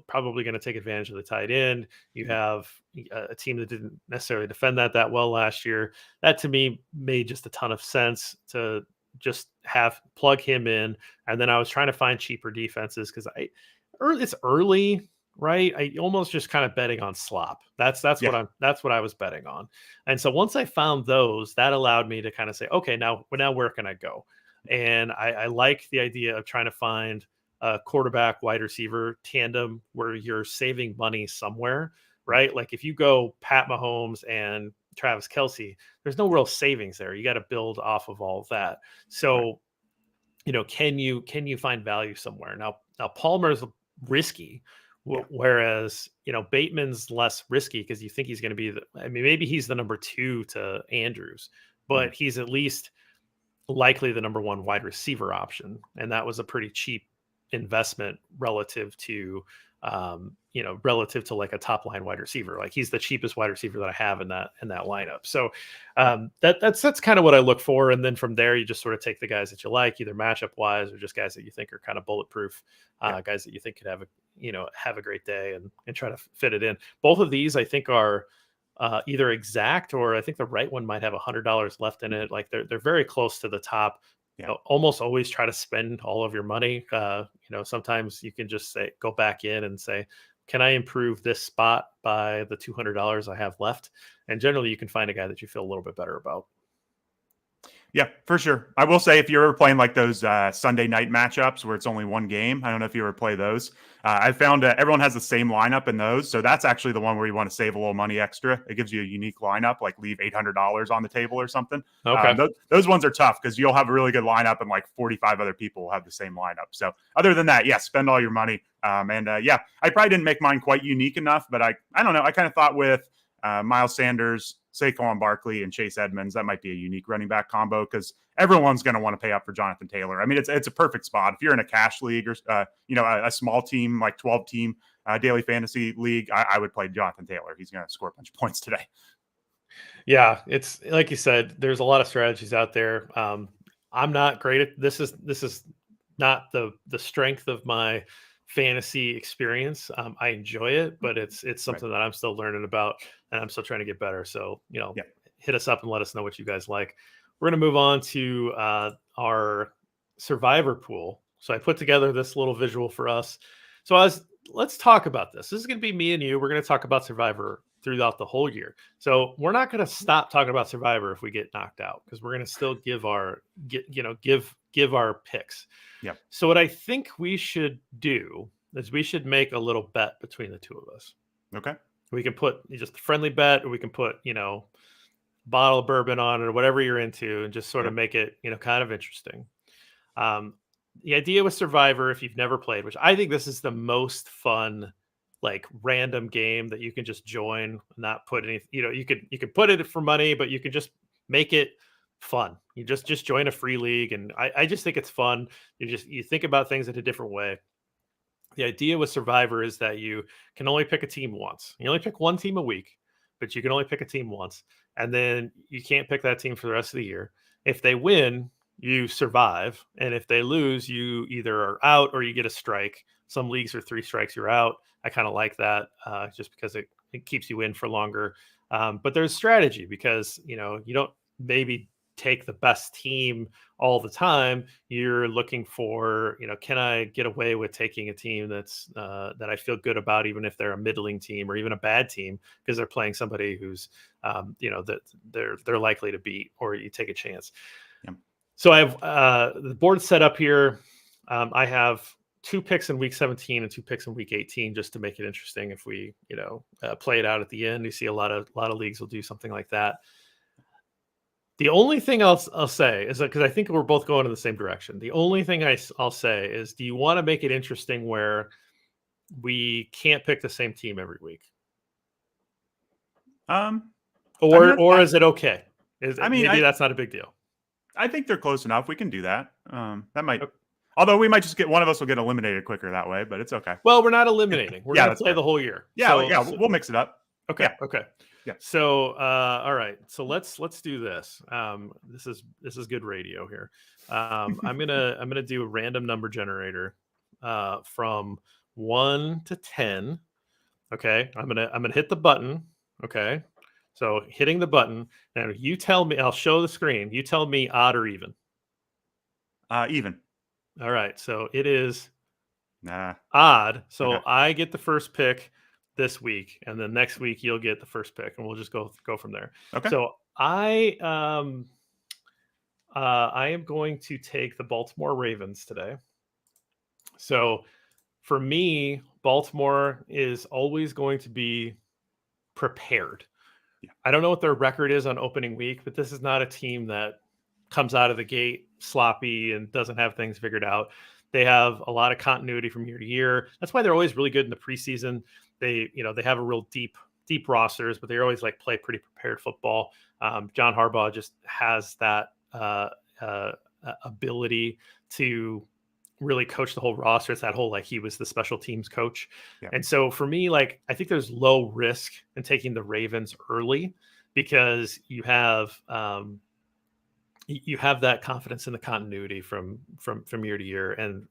probably going to take advantage of the tight end. You have a team that didn't necessarily defend that well last year. That to me made just a ton of sense to just plug him in. And then I was trying to find cheaper defenses because it's early, right? I almost just kind of betting on slop. That's what I was betting on. And so once I found those, that allowed me to kind of say, okay, now where can I go? And I like the idea of trying to find a quarterback wide receiver tandem where you're saving money somewhere, right? Like if you go Pat Mahomes and Travis Kelce, there's no real savings there. You got to build off of all of that. So, can you find value somewhere? Now Palmer's risky. Whereas, Bateman's less risky because you think he's going to be maybe he's the number 2 to Andrews, but he's at least likely the number 1 wide receiver option. And that was a pretty cheap investment relative to like a top line wide receiver. Like he's the cheapest wide receiver that I have in that lineup. So that's kind of what I look for. And then from there, you just sort of take the guys that you like, either matchup wise or just guys that you think are kind of bulletproof, guys that you think could have a great day and try to fit it in. Both of these I think are either exact, or I think the right one might have $100 left in it. Like they're very close to the top. Almost always try to spend all of your money. Sometimes you can just go back in and say, can I improve this spot by the $200 I have left? And generally you can find a guy that you feel a little bit better about. Yeah, for sure. I will say if you're ever playing like those Sunday night matchups where it's only one game, I don't know if you ever play those. I found everyone has the same lineup in those. So that's actually the one where you want to save a little money extra. It gives you a unique lineup, like leave $800 on the table or something. Okay. Those ones are tough because you'll have a really good lineup and like 45 other people will have the same lineup. So other than that, spend all your money. I probably didn't make mine quite unique enough, but I don't know. I kind of thought with Miles Sanders, Saquon Barkley, and Chase Edmonds, that might be a unique running back combo because everyone's going to want to pay up for Jonathan Taylor. I mean, it's a perfect spot. If you're in a cash league or, a small team, like 12-team daily fantasy league, I would play Jonathan Taylor. He's going to score a bunch of points today. Yeah, it's like you said, there's a lot of strategies out there. I'm not great at this. Is not the strength of my fantasy experience. I enjoy it, but it's something that I'm still learning about, and I'm still trying to get better. So hit us up and let us know what you guys like. We're going to move on to our survivor pool. So I put together this little visual for us. So let's talk about this. This is going to be me and you. We're going to talk about survivor throughout the whole year. So we're not going to stop talking about survivor if we get knocked out, because we're going to still give our picks. Yep. So what I think we should do is we should make a little bet between the two of us. Okay. We can put just a friendly bet, or we can put, bottle of bourbon on it, or whatever you're into, and just sort of make it, kind of interesting. The idea with Survivor, if you've never played, which I think this is the most fun, like random game that you can just join, not put any, you could put it for money, but you could just make it fun. You just join a free league. And I just think it's fun. You think about things in a different way. The idea with Survivor is that you can only pick a team once. You only pick one team a week, but you can only pick a team once. And then you can't pick that team for the rest of the year. If they win, you survive. And if they lose, you either are out or you get a strike. Some leagues are 3 strikes, you're out. I kind of like that just because it keeps you in for longer. But there's strategy, because, you don't maybe take the best team all the time. You're looking for, can I get away with taking a team that's that I feel good about, even if they're a middling team or even a bad team, because they're playing somebody who's, that they're likely to beat, or you take a chance. Yeah. So I have the board set up here. I have 2 picks in week 17 and 2 picks in week 18, just to make it interesting. If we, play it out at the end, you see a lot of leagues will do something like that. The only thing I'll say is that, because I think we're both going in the same direction, the only thing I'll say is, do you want to make it interesting where we can't pick the same team every week? Or is it okay? Maybe that's not a big deal. I think they're close enough. We can do that. That might, although we might just one of us will get eliminated quicker that way, but it's okay. Well, we're not eliminating. We're going to play the whole year. Yeah, we'll mix it up. Okay. Yeah. Okay. Yeah. So, all right. So let's do this. This is good radio here. I'm gonna do a random number generator from 1 to 10. Okay. I'm gonna hit the button. Okay. So hitting the button, and you tell me. I'll show the screen. You tell me odd or even. Even. All right. So it is odd. So I get the first pick this week, and then next week you'll get the first pick, and we'll just go from there. Okay. So I am going to take the Baltimore Ravens today. So for me, Baltimore is always going to be prepared. Yeah. I don't know what their record is on opening week, but this is not a team that comes out of the gate sloppy and doesn't have things figured out. They have a lot of continuity from year to year. That's why they're always really good in the preseason. They have a real deep rosters, but they always play pretty prepared football. John Harbaugh just has that ability to really coach the whole roster. It's that whole, he was the special teams coach. Yeah. And so for me, I think there's low risk in taking the Ravens early, because you have that confidence in the continuity from year to year, and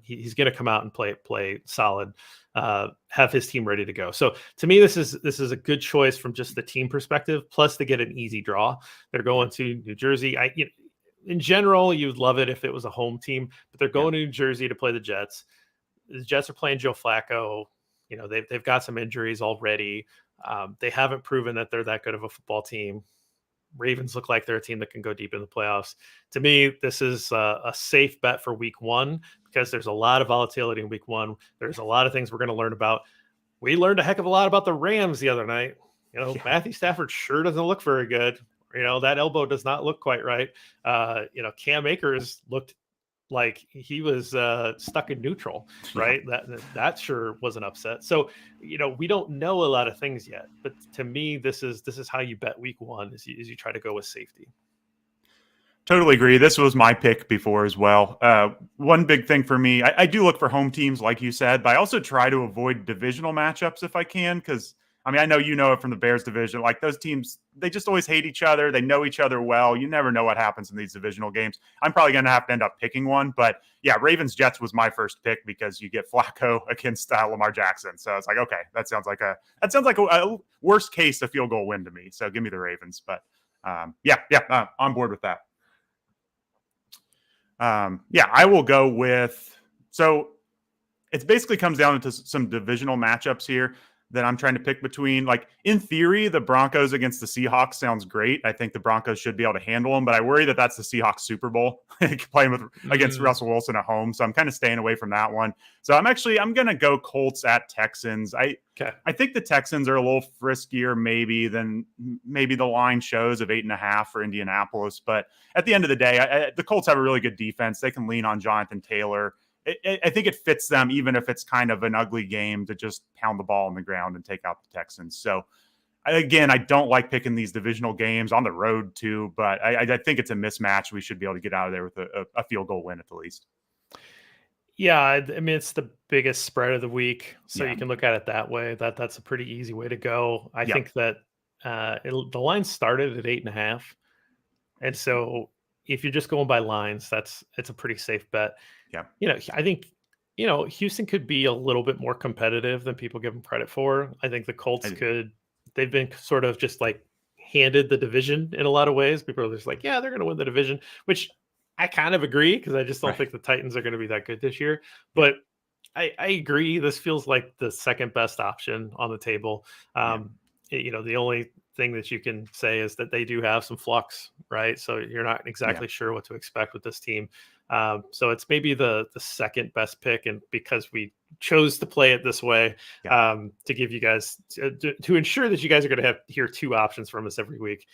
he's going to come out and play solid, have his team ready to go. So to me, this is a good choice from just the team perspective. Plus, they get an easy draw. They're going to New Jersey. In general, you'd love it if it was a home team, but they're going to New Jersey to play the Jets. The Jets are playing Joe Flacco. They've got some injuries already. They haven't proven that they're that good of a football team. Ravens look like they're a team that can go deep in the playoffs. To me, this is a safe bet for week 1, because there's a lot of volatility in week 1. There's a lot of things we're going to learn about. We learned a heck of a lot about the Rams the other night. Matthew Stafford sure doesn't look very good. That elbow does not look quite right. Cam Akers looked like he was stuck in neutral, right? That sure was an upset. So, we don't know a lot of things yet, but to me, this is how you bet week 1 is you try to go with safety. Totally agree. This was my pick before as well. One big thing for me, I do look for home teams, like you said, but I also try to avoid divisional matchups if I can, because I mean, I know you know it from the Bears division. Like those teams, they just always hate each other. They know each other well. You never know what happens in these divisional games. I'm probably going to have to end up picking one. But yeah, Ravens-Jets was my first pick because you get Flacco against Lamar Jackson. So it's like, okay, that sounds like a worst case a field goal win to me. So give me the Ravens. But on board with that. I will go with – so it basically comes down to some divisional matchups here that I'm trying to pick between. Like, in theory, the Broncos against the Seahawks sounds great. I think the Broncos should be able to handle them, but I worry that that's the Seahawks Super Bowl playing against Russell Wilson at home. So I'm kind of staying away from that one. So I'm going to go Colts at Texans. I think the Texans are a little friskier than the line shows of 8.5 for Indianapolis. But at the end of the day, the Colts have a really good defense. They can lean on Jonathan Taylor. I think it fits them, even if it's kind of an ugly game, to just pound the ball on the ground and take out the Texans. So, again, I don't like picking these divisional games on the road too, but I think it's a mismatch. We should be able to get out of there with a field goal win at the least. Yeah, I mean, it's the biggest spread of the week, so you can look at it that way. That's a pretty easy way to go. I think that the line started at 8.5, and so if you're just going by lines, it's a pretty safe bet. Yeah, I think Houston could be a little bit more competitive than people give them credit for. I think the Colts they've been sort of just like handed the division in a lot of ways. People are just like, yeah, they're going to win the division, which I kind of agree because I just don't think the Titans are going to be that good this year. But I agree. This feels like the second best option on the table. The only thing that you can say is that they do have some flux, right? So you're not exactly sure what to expect with this team. So it's maybe the second best pick, and because we chose to play it this way, to give you guys to ensure that you guys are going to hear two options from us every week.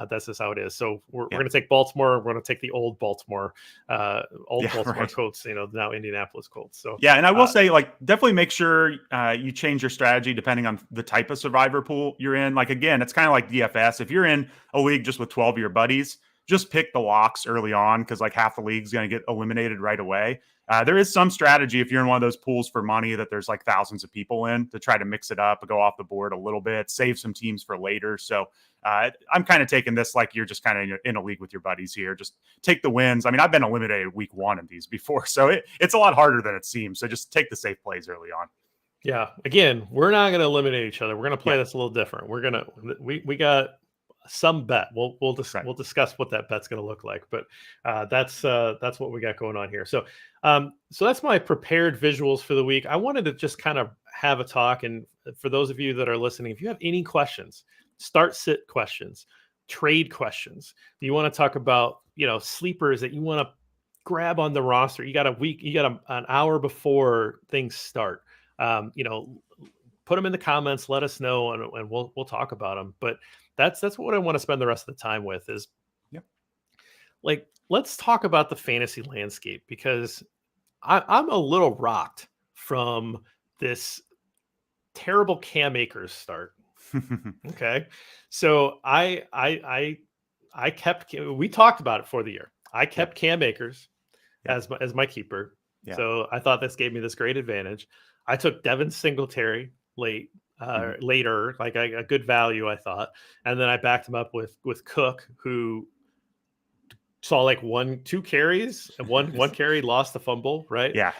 That's just how it is. So we're going to take Baltimore. We're going to take the old Baltimore Colts. Now Indianapolis Colts. So and I will say, like, definitely make sure you change your strategy depending on the type of survivor pool you're in. Like, again, it's kind of like DFS. If you're in a league just with 12 of your buddies, just pick the locks early on because like half the league's going to get eliminated right away. There is some strategy if you're in one of those pools for money that there's like thousands of people in to try to mix it up, go off the board a little bit, save some teams for later. So I'm kind of taking this like you're just kind of in a league with your buddies here. Just take the wins. I mean, I've been eliminated week 1 in these before, so it's a lot harder than it seems. So just take the safe plays early on. Yeah. Again, we're not going to eliminate each other. We're going to play this a little different. We got some bet. We'll discuss what that bet's going to look like, but that's what we got going on here. So that's my prepared visuals for the week. I wanted to just kind of have a talk, and for those of you that are listening, if you have any questions, start-sit questions, trade questions, you want to talk about sleepers that you want to grab on the roster, you got an hour before things start. Put them in the comments, let us know, and we'll talk about them. But that's what I want to spend the rest of the time with is, like, let's talk about the fantasy landscape, because I'm a little rocked from this terrible Cam Akers start. Okay. So we talked about it for the year. I kept Cam Akers as my keeper. Yeah. So I thought this gave me this great advantage. I took Devin Singletary later, like a good value, I thought. And then I backed him up with Cook, who saw like 2 carries and one carry, lost the fumble, right? Yeah.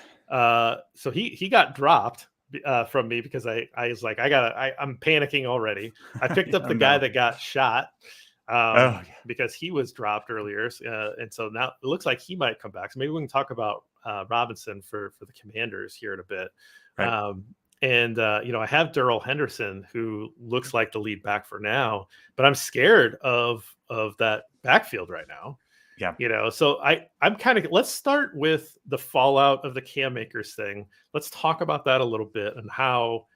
So he got dropped from me because I was like, I'm panicking already. I picked up the guy that got shot because he was dropped earlier. And so now it looks like he might come back. So maybe we can talk about Robinson for the Commanders here in a bit. Right. I have Darrell Henderson, who looks like the lead back for now, but I'm scared of that backfield right now. Yeah. So I'm kind of, let's start with the fallout of the Cam Akers thing. Let's talk about that a little bit and how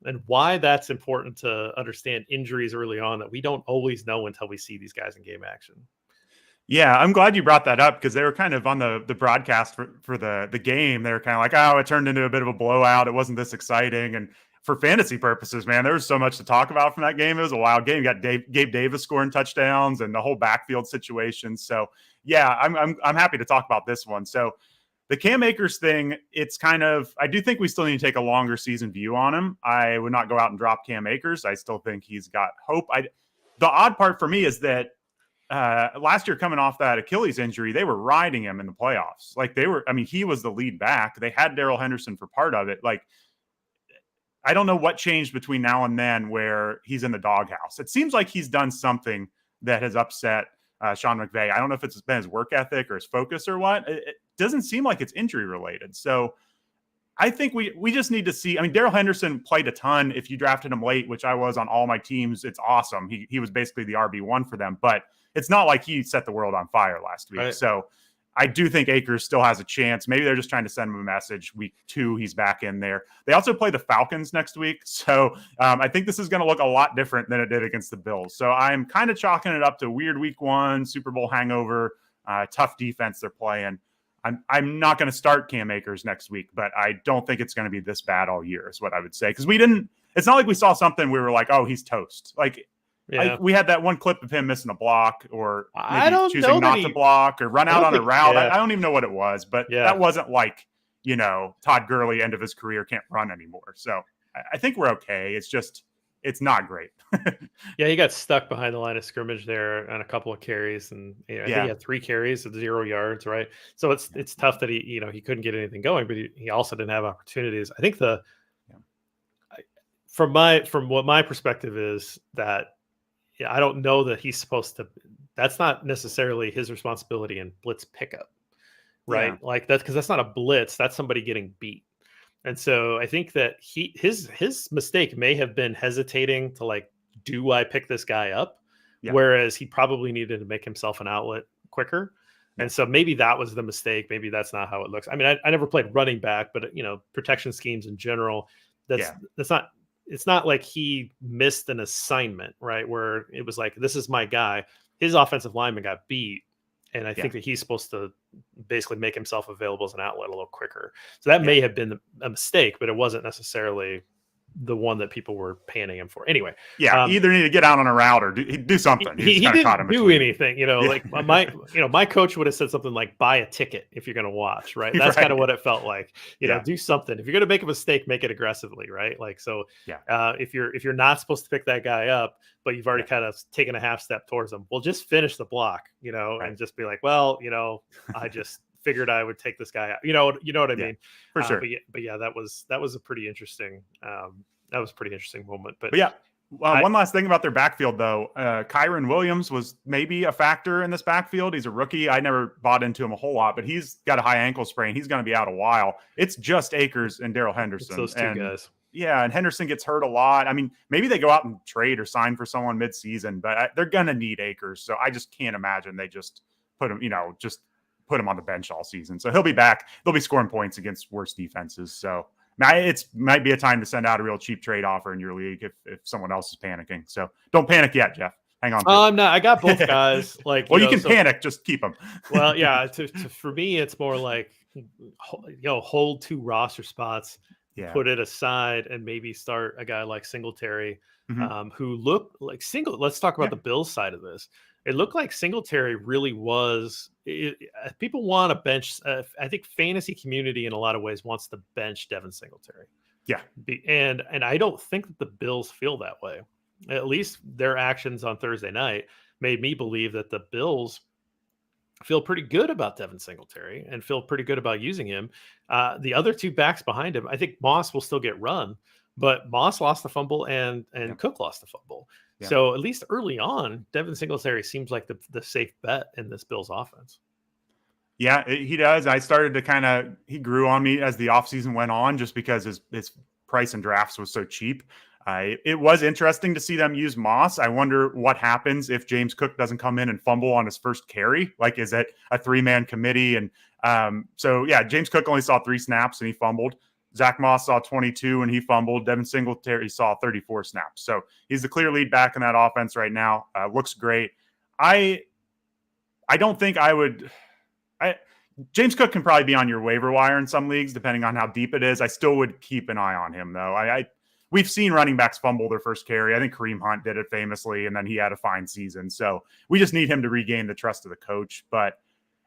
and why that's important to understand injuries early on that we don't always know until we see these guys in game action. Yeah, I'm glad you brought that up because they were kind of on the broadcast for the game. They were kind of like, oh, it turned into a bit of a blowout. It wasn't this exciting. And for fantasy purposes, man, there was so much to talk about from that game. It was a wild game. You got Gabe Davis scoring touchdowns and the whole backfield situation. So, yeah, I'm happy to talk about this one. So, The Cam Akers thing, it's kind of, I do think we still need to take a longer season view on him. I would not go out and drop Cam Akers. I still think he's got hope. The odd part for me is that last year, coming off that Achilles injury, they were riding him in the playoffs. Like he was the lead back. They had Darrell Henderson for part of it. Like, I don't know what changed between now and then where he's in the doghouse. It seems like he's done something that has upset Sean McVay. I don't know if it's been his work ethic or his focus or what. It doesn't seem like it's injury related. So I think we just need to see. I mean, Darrell Henderson played a ton. If you drafted him late, which I was on all my teams, it's awesome. He was basically the RB1 for them, but it's not like he set the world on fire last week. Right. So I do think Akers still has a chance. Maybe they're just trying to send him a message. Week 2, he's back in there. They also play the Falcons next week. So I think this is going to look a lot different than it did against the Bills. So I'm kind of chalking it up to weird week 1, Super Bowl hangover, tough defense they're playing. I'm not going to start Cam Akers next week, but I don't think it's going to be this bad all year is what I would say. Because it's not like we saw something we were like, oh, he's toast. Like, yeah. We had that one clip of him missing a block or maybe choosing not to block or run out on a route. Yeah. I don't even know what it was, but that wasn't like, Todd Gurley, end of his career, can't run anymore. So I think we're okay. It's just, it's not great. Yeah, he got stuck behind the line of scrimmage there on a couple of carries, and I think he had 3 carries at 0 yards, right? So it's tough that he couldn't get anything going, but he also didn't have opportunities. I think from what my perspective is that I don't know that he's supposed to. That's not necessarily his responsibility in blitz pickup, right? Yeah. Like that's because that's not a blitz. That's somebody getting beat. And so I think that his mistake may have been hesitating to like, do I pick this guy up? Yeah. Whereas he probably needed to make himself an outlet quicker. Yeah. And so maybe that was the mistake. Maybe that's not how it looks. I mean, I never played running back, but protection schemes in general, it's not like he missed an assignment, right? Where it was like, this is my guy. His offensive lineman got beat. And I think that he's supposed to basically make himself available as an outlet a little quicker. So that may have been a mistake, but it wasn't necessarily the one that people were panning him for. Anyway. Yeah. Either need to get out on a route or do something. He didn't do anything, like my coach would have said something like, buy a ticket if you're going to watch, right? That's kind of what it felt like, do something. If you're going to make a mistake, make it aggressively, right? Like, so if you're not supposed to pick that guy up, but you've already kind of taken a half step towards him, well, just finish the block, and just be like, well, I just figured I would take this guy out. You know what I mean? For sure. But that was a pretty interesting, moment. But yeah. One last thing about their backfield, though. Kyron Williams was maybe a factor in this backfield. He's a rookie. I never bought into him a whole lot, but he's got a high ankle sprain. He's going to be out a while. It's just Akers and Darrell Henderson. It's those two guys. Yeah, and Henderson gets hurt a lot. I mean, maybe they go out and trade or sign for someone mid-season, but they're going to need Akers. So I just can't imagine they just put him, put him on the bench all season. So he'll be back. They'll be scoring points against worse defenses. So it might be a time to send out a real cheap trade offer in your league if someone else is panicking. So don't panic yet, Jeff. Hang on. I'm not. I got both guys. Like, well, you can panic. Just keep them. Well, yeah. For me, it's more like, hold 2 roster spots. Yeah. Put it aside and maybe start a guy like Singletary, who looked like Let's talk about the Bills side of this. It looked like Singletary really was. People want to bench. I think fantasy community in a lot of ways wants to bench Devin Singletary. Yeah, and I don't think that the Bills feel that way. At least their actions on Thursday night made me believe that the Bills feel pretty good about Devin Singletary and feel pretty good about using him. The other 2 backs behind him, I think Moss will still get run, but Moss lost the fumble and Cook lost the fumble. Yeah. So at least early on, Devin Singletary seems like the safe bet in this Bills offense. Yeah, he does. I started to he grew on me as the offseason went on just because his price in drafts was so cheap. It was interesting to see them use Moss. I wonder what happens if James Cook doesn't come in and fumble on his first carry. Like, is it a 3-man committee? And James Cook only saw 3 snaps and he fumbled. Zach Moss saw 22 and he fumbled. Devin Singletary saw 34 snaps. So he's the clear lead back in that offense right now. Looks great. I don't think I would. James Cook can probably be on your waiver wire in some leagues, depending on how deep it is. I still would keep an eye on him, though. We've seen running backs fumble their first carry. I think Kareem Hunt did it famously, and then he had a fine season. So we just need him to regain the trust of the coach. But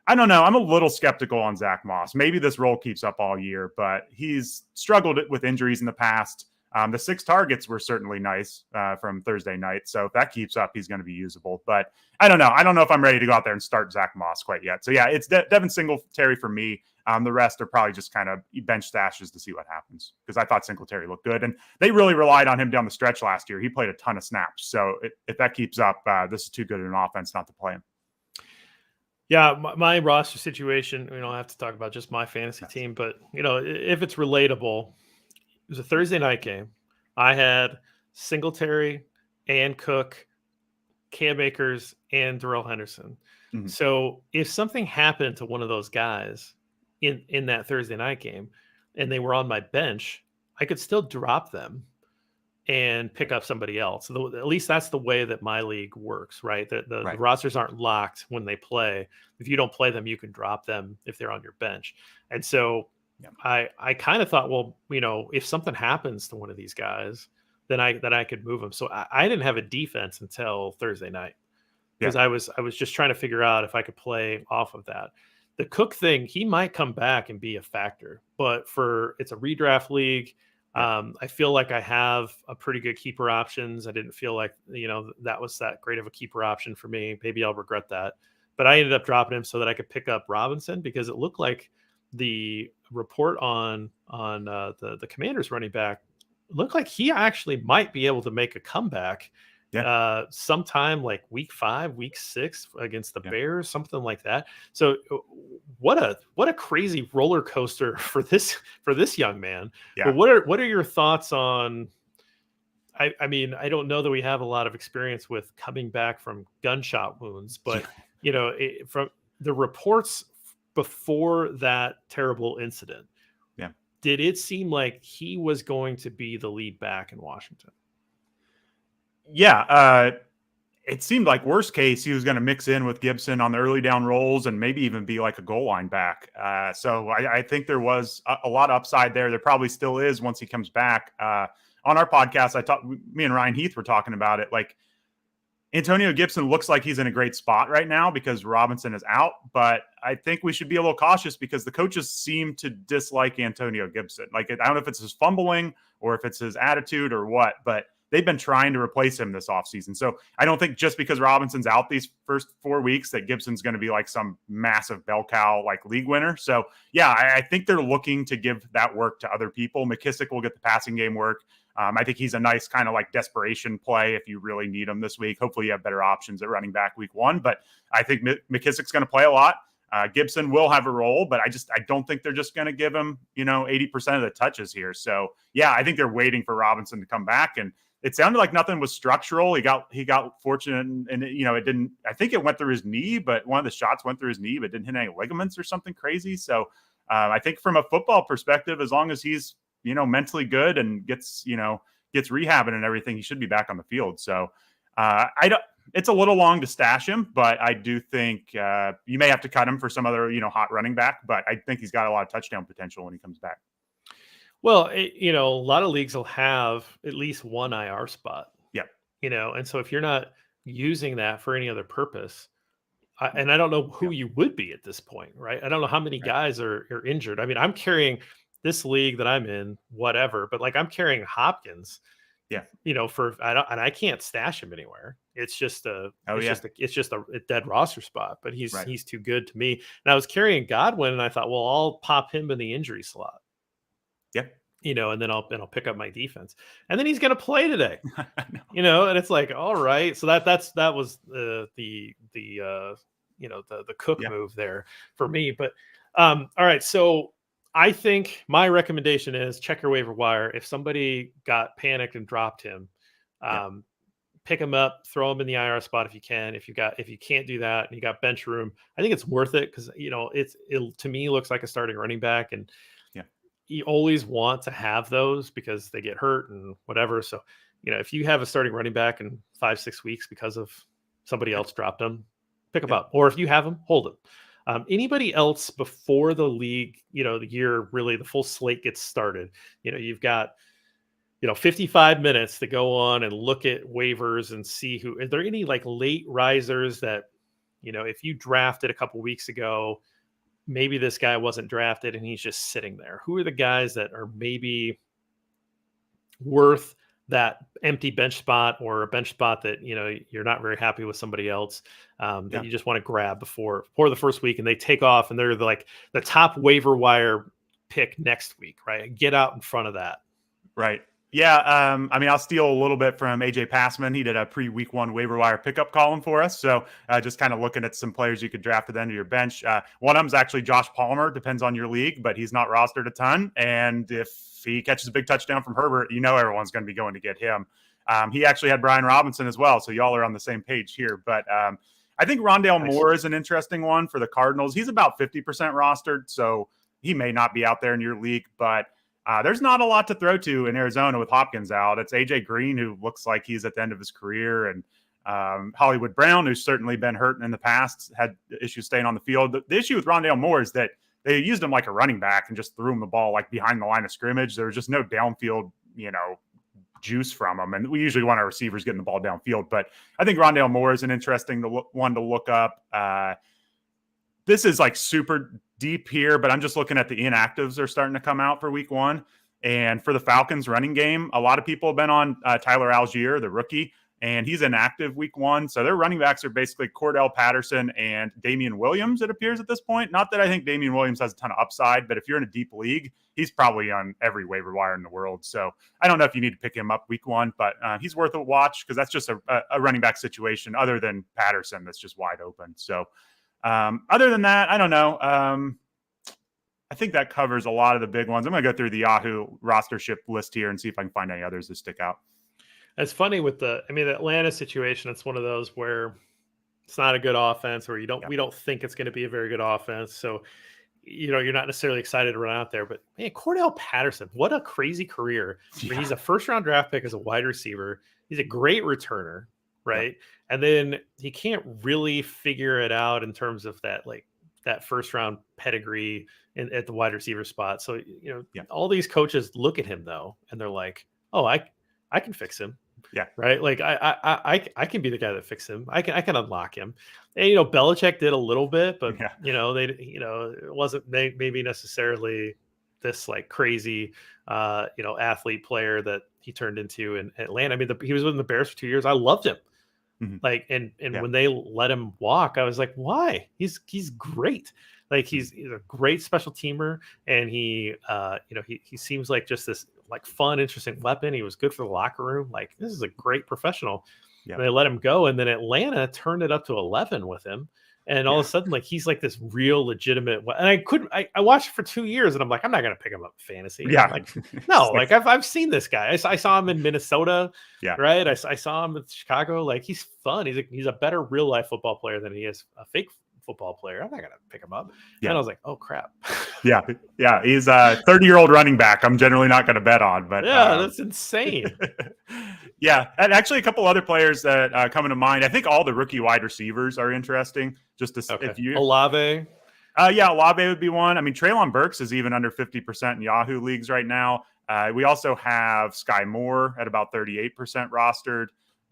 I don't know. I'm a little skeptical on Zach Moss. Maybe this role keeps up all year, but he's struggled with injuries in the past. The 6 targets were certainly nice from Thursday night. So if that keeps up, he's going to be usable. But I don't know. I don't know if I'm ready to go out there and start Zach Moss quite yet. So yeah, it's Devin Singletary for me. The rest are probably just kind of bench stashes to see what happens, because I thought Singletary looked good. And they really relied on him down the stretch last year. He played a ton of snaps. So if that keeps up, this is too good an offense not to play him. Yeah, my roster situation, I have to talk about just my fantasy team, but, if it's relatable, it was a Thursday night game. I had Singletary and Cook, Cam Akers, and Darrell Henderson. Mm-hmm. So if something happened to one of those guys in that Thursday night game and they were on my bench, I could still drop them and pick up somebody else. So at least that's the way that my league works, right? The rosters aren't locked when they play. If you don't play them, you can drop them if they're on your bench. And so I kind of thought, well, if something happens to one of these guys, then I could move them. So I didn't have a defense until Thursday night, because I was just trying to figure out if I could play off of that. The Cook thing, he might come back and be a factor, but it's a redraft league. I feel like I have a pretty good keeper options. I didn't feel like, that was that great of a keeper option for me. Maybe I'll regret that, but I ended up dropping him so that I could pick up Robinson, because it looked like the report on the Commanders running back looked like he actually might be able to make a comeback sometime like week 5, week 6 against the Bears, something like that. So what a crazy roller coaster for this young man. Yeah. But what are your thoughts on, I mean, I don't know that we have a lot of experience with coming back from gunshot wounds, but from the reports before that terrible incident, did it seem like he was going to be the lead back in Washington? Yeah, it seemed like worst case, he was going to mix in with Gibson on the early down rolls and maybe even be like a goal line back. So I think there was a lot of upside there. There probably still is once he comes back. On our podcast, me and Ryan Heath were talking about it. Like, Antonio Gibson looks like he's in a great spot right now because Robinson is out, but I think we should be a little cautious because the coaches seem to dislike Antonio Gibson. Like, I don't know if it's his fumbling or if it's his attitude or what, but they've been trying to replace him this offseason. So I don't think just because Robinson's out these first 4 weeks that Gibson's going to be like some massive bell cow, like league winner. So yeah, I think they're looking to give that work to other people. McKissick will get the passing game work. I think he's a nice kind of like desperation play if you really need him this week. Hopefully you have better options at running back week 1, but I think McKissick's going to play a lot. Gibson will have a role, but I don't think they're just going to give him, 80% of the touches here. So yeah, I think they're waiting for Robinson to come back, and it sounded like nothing was structural. He got fortunate and it didn't, I think it went through his knee, but one of the shots went through his knee, but didn't hit any ligaments or something crazy. So I think from a football perspective, as long as he's, mentally good and gets rehabbing and everything, he should be back on the field. So it's a little long to stash him, but I do think you may have to cut him for some other, hot running back, but I think he's got a lot of touchdown potential when he comes back. Well, a lot of leagues will have at least one IR spot. Yeah. And so if you're not using that for any other purpose, and I don't know who you would be at this point, right? I don't know how many guys are injured. I mean, I'm carrying this league that I'm in, whatever, but like I'm carrying Hopkins. Yeah. I can't stash him anywhere. It's just a dead roster spot, but he's too good to me. And I was carrying Godwin and I thought, well, I'll pop him in the injury slot. Yep. And then I'll pick up my defense, and then he's going to play today. And it's like, all right. So that was the Cook move there for me. But all right. So I think my recommendation is check your waiver wire. If somebody got panicked and dropped him, pick him up, throw him in the IR spot if you can. If you can't do that and you got bench room, I think it's worth it because it to me looks like a starting running back, and you always want to have those because they get hurt and whatever. So, if you have a starting running back in 5-6 weeks because of somebody else dropped them, pick them up. Or if you have them, hold them. Anybody else before the league, the year really the full slate gets started, you've got, 55 minutes to go on and look at waivers and see are there any like late risers that if you drafted a couple weeks ago, maybe this guy wasn't drafted and he's just sitting there. Who are the guys that are maybe worth that empty bench spot, or a bench spot that, you're not very happy with somebody else, that you just want to grab before the first week, and they take off and they're like the top waiver wire pick next week, right? Get out in front of that. Right. Yeah. I'll steal a little bit from AJ Passman. He did a pre-week 1 waiver wire pickup column for us. So just kind of looking at some players you could draft at the end of your bench. One of them is actually Josh Palmer. Depends on your league, but he's not rostered a ton. And if he catches a big touchdown from Herbert, everyone's going to be going to get him. He actually had Brian Robinson as well. So y'all are on the same page here. But I think Rondale Moore is an interesting one for the Cardinals. He's about 50% rostered, so he may not be out there in your league, but there's not a lot to throw to in Arizona with Hopkins out. It's AJ Green, who looks like he's at the end of his career, and Hollywood Brown, who's certainly been hurt in the past, had issues staying on the field. The issue with Rondale Moore is that they used him like a running back and just threw him the ball like behind the line of scrimmage. There was just no downfield, juice from him. And we usually want our receivers getting the ball downfield. But I think Rondale Moore is an interesting one to look up. This is like super deep here, but I'm just looking at the inactives are starting to come out for week 1. And for the Falcons running game, a lot of people have been on Tyler Algier, the rookie, and he's inactive week 1. So their running backs are basically Cordell Patterson and Damian Williams, it appears at this point. Not that I think Damian Williams has a ton of upside, but if you're in a deep league, he's probably on every waiver wire in the world. So I don't know if you need to pick him up week 1, but he's worth a watch because that's just a running back situation other than Patterson that's just wide open. So other than that, I don't know. I think that covers a lot of the big ones. I'm going to go through the Yahoo rostership list here and see if I can find any others that stick out. It's funny with the Atlanta situation. It's one of those where it's not a good offense, or we don't think it's going to be a very good offense. So, you're not necessarily excited to run out there, but man, Cordell Patterson, what a crazy career. I mean, he's a 1st-round draft pick as a wide receiver. He's a great returner, right? Yeah. And then he can't really figure it out in terms of that 1st-round pedigree at the wide receiver spot. So, all these coaches look at him though, and they're like, oh, I can fix him. Yeah. Right. Like I can be the guy that fixed him. I can unlock him. And, Belichick did a little bit, but it wasn't maybe necessarily this like crazy, athlete player that he turned into in Atlanta. I mean, he was with the Bears for 2 years. I loved him. Mm-hmm. Like, and when they let him walk, I was like, why? He's great. Like he's a great special teamer, and he seems like just this like fun, interesting weapon. He was good for the locker room. Like, this is a great professional. Yeah. They let him go, and then Atlanta turned it up to 11 with him. And all of a sudden, like, he's like this real legitimate. And I watched it for 2 years, and I'm like, I'm not going to pick him up in fantasy. Yeah. Like, no, like I've seen this guy. I saw him in Minnesota. Yeah. Right. I saw him in Chicago. Like, he's fun. He's a better real life football player than he is a fake football player. I'm not going to pick him up. Yeah. And I was like, oh crap. Yeah. He's a 30-year-old running back. I'm generally not going to bet on, but that's insane. Yeah. And actually a couple other players that coming to mind. I think all the rookie wide receivers are interesting. Just to if you Olave. Olave would be one. I mean, Treylon Burks is even under 50% in Yahoo leagues right now. We also have Sky Moore at about 38% rostered.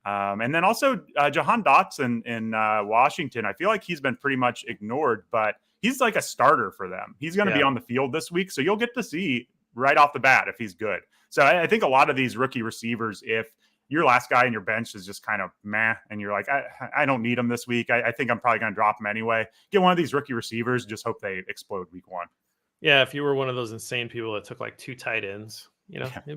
And then also Jahan Dotson in Washington. I feel like he's been pretty much ignored, but he's like a starter for them. He's going to be on the field this week, so you'll get to see right off the bat if he's good. So I think a lot of these rookie receivers, if your last guy in your bench is just kind of meh, and you're like, I don't need him this week. I think I'm probably going to drop him anyway. Get one of these rookie receivers, just hope they explode week 1. Yeah, if you were one of those insane people that took like 2 tight ends,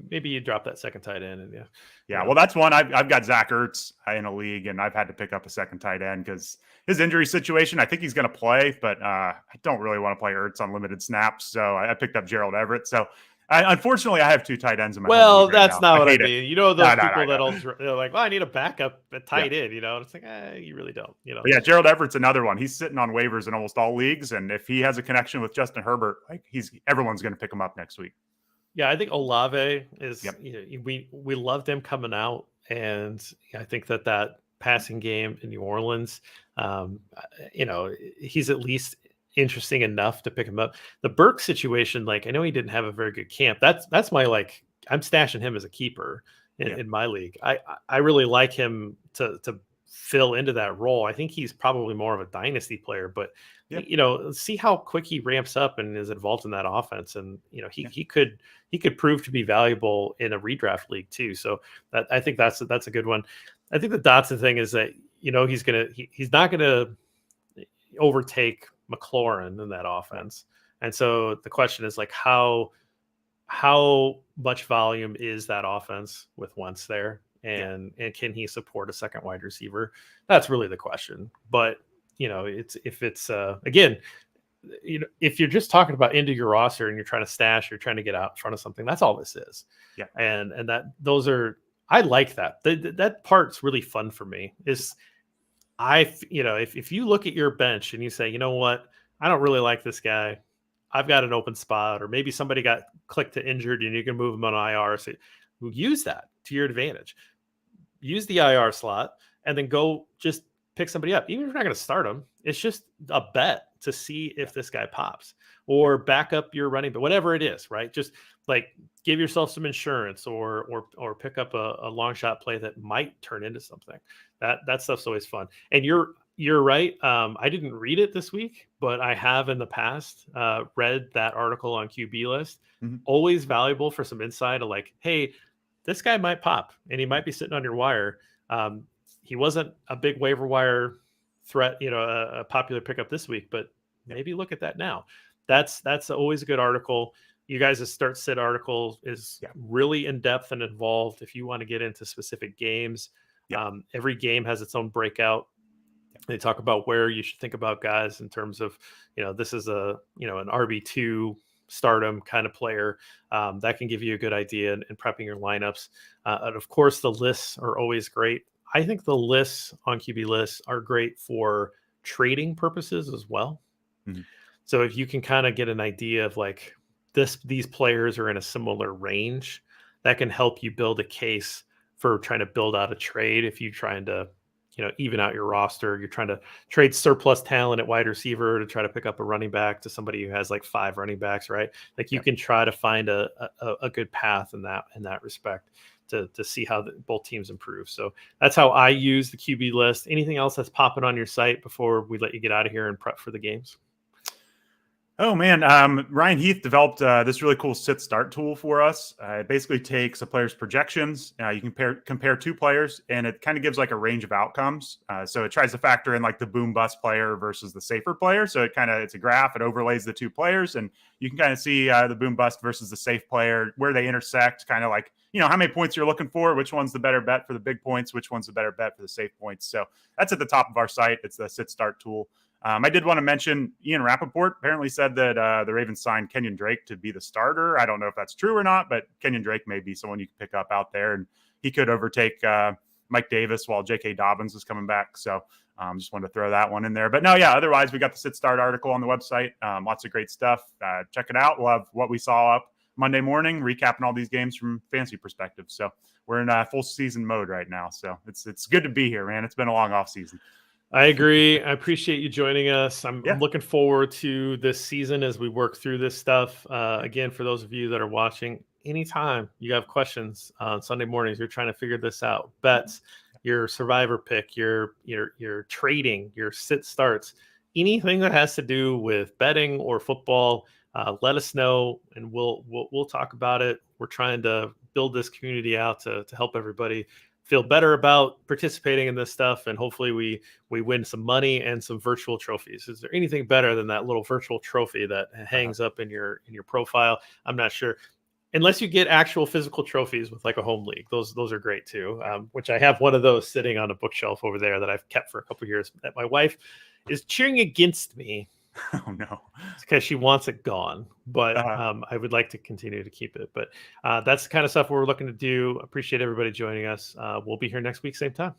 maybe you drop that second tight end. And well, that's one. I've got Zach Ertz in a league, and I've had to pick up a second tight end because his injury situation, I think he's going to play, but I don't really want to play Ertz on limited snaps. So I picked up Gerald Everett. So unfortunately, I have 2 tight ends in my league that's not what I mean. Those people that'll they're like, well, I need a backup at tight end. It's like, you really don't. But yeah, Gerald Everett's another one. He's sitting on waivers in almost all leagues, and if he has a connection with Justin Herbert, like everyone's going to pick him up next week. Yeah, I think Olave is. We loved him coming out, and I think that passing game in New Orleans, he's at least interesting enough to pick him up. The Burke situation, like, I know he didn't have a very good camp. That's my I'm stashing him as a keeper in my league. I really like him to fill into that role. I think he's probably more of a dynasty player, but see how quick he ramps up and is involved in that offense. And, he could prove to be valuable in a redraft league too. So I think that's a good one. I think the Dotson thing is that, he's not going to overtake Mclaren in that offense. And so the question is like, how much volume is that offense with Wentz there? And can he support a second wide receiver? That's really the question. But, again, if you're just talking about into your roster and you're trying to stash, you're trying to get out in front of something, that's all this is. Yeah. And I like that. That part's really fun for me is if you look at your bench and you say, you know what, I don't really like this guy. I've got an open spot, or maybe somebody got clicked to injured and you can move them on IR. So use that to your advantage. Use the IR slot and then go just pick somebody up. Even if you're not going to start them, it's just a bet to see if this guy pops, or back up your running, but whatever it is, right? Just like give yourself some insurance or pick up a long shot play that might turn into something. That stuff's always fun. And you're right. I didn't read it this week, but I have in the past read that article on QB List. Mm-hmm. Always valuable for some insight of like, hey, this guy might pop and he might be sitting on your wire. He wasn't a big waiver wire threat, a popular pickup this week, but maybe look at that now. That's always a good article. You guys' start sit article is really in depth and involved. If you want to get into specific games, every game has its own breakout. They talk about where you should think about guys in terms of, this is an RB2 stardom kind of player that can give you a good idea in prepping your lineups. And of course, the lists are always great. I think the lists on QB Lists are great for trading purposes as well. Mm-hmm. So if you can kind of get an idea of like these players are in a similar range, that can help you build a case for trying to build out a trade. If you're trying to, even out your roster, you're trying to trade surplus talent at wide receiver to try to pick up a running back to somebody who has like 5 running backs, right? Like you can try to find a good path in that respect to see how both teams improve. So that's how I use the QB List. Anything else that's popping on your site before we let you get out of here and prep for the games? Oh, man. Ryan Heath developed this really cool sit-start tool for us. It basically takes a player's projections. You can compare 2 players, and it kind of gives like a range of outcomes. So it tries to factor in like the boom-bust player versus the safer player. So it's a graph. It overlays the 2 players, and you can kind of see the boom-bust versus the safe player, where they intersect, kind of like, how many points you're looking for, which one's the better bet for the big points, which one's the better bet for the safe points. So that's at the top of our site. It's the sit-start tool. I did want to mention Ian Rappaport apparently said that the Ravens signed Kenyon Drake to be the starter. I don't know if that's true or not, but Kenyon Drake may be someone you can pick up out there, and he could overtake Mike Davis while J.K. Dobbins is coming back. So just wanted to throw that one in there. But no, otherwise we got the sit-start article on the website. Lots of great stuff. Check it out. We'll have what we saw up Monday morning, recapping all these games from fantasy perspective. So we're in full season mode right now. So it's good to be here, man. It's been a long off season. I agree. I appreciate you joining us. I'm looking forward to this season as we work through this stuff. Again, for those of you that are watching, anytime you have questions on Sunday mornings, you're trying to figure this out, bets, your survivor pick, your trading, your sit starts, anything that has to do with betting or football, let us know and we'll talk about it. We're trying to build this community out to help everybody feel better about participating in this stuff, and hopefully we win some money and some virtual trophies. Is there anything better than that little virtual trophy that hangs up in your profile? I'm not sure, unless you get actual physical trophies with like a home league. Those are great too. Which I have one of those sitting on a bookshelf over there that I've kept for a couple of years. That my wife is cheering against me. Oh no, it's because she wants it gone, but I would like to continue to keep it. But that's the kind of stuff we're looking to do. Appreciate everybody joining us. We'll be here next week, same time.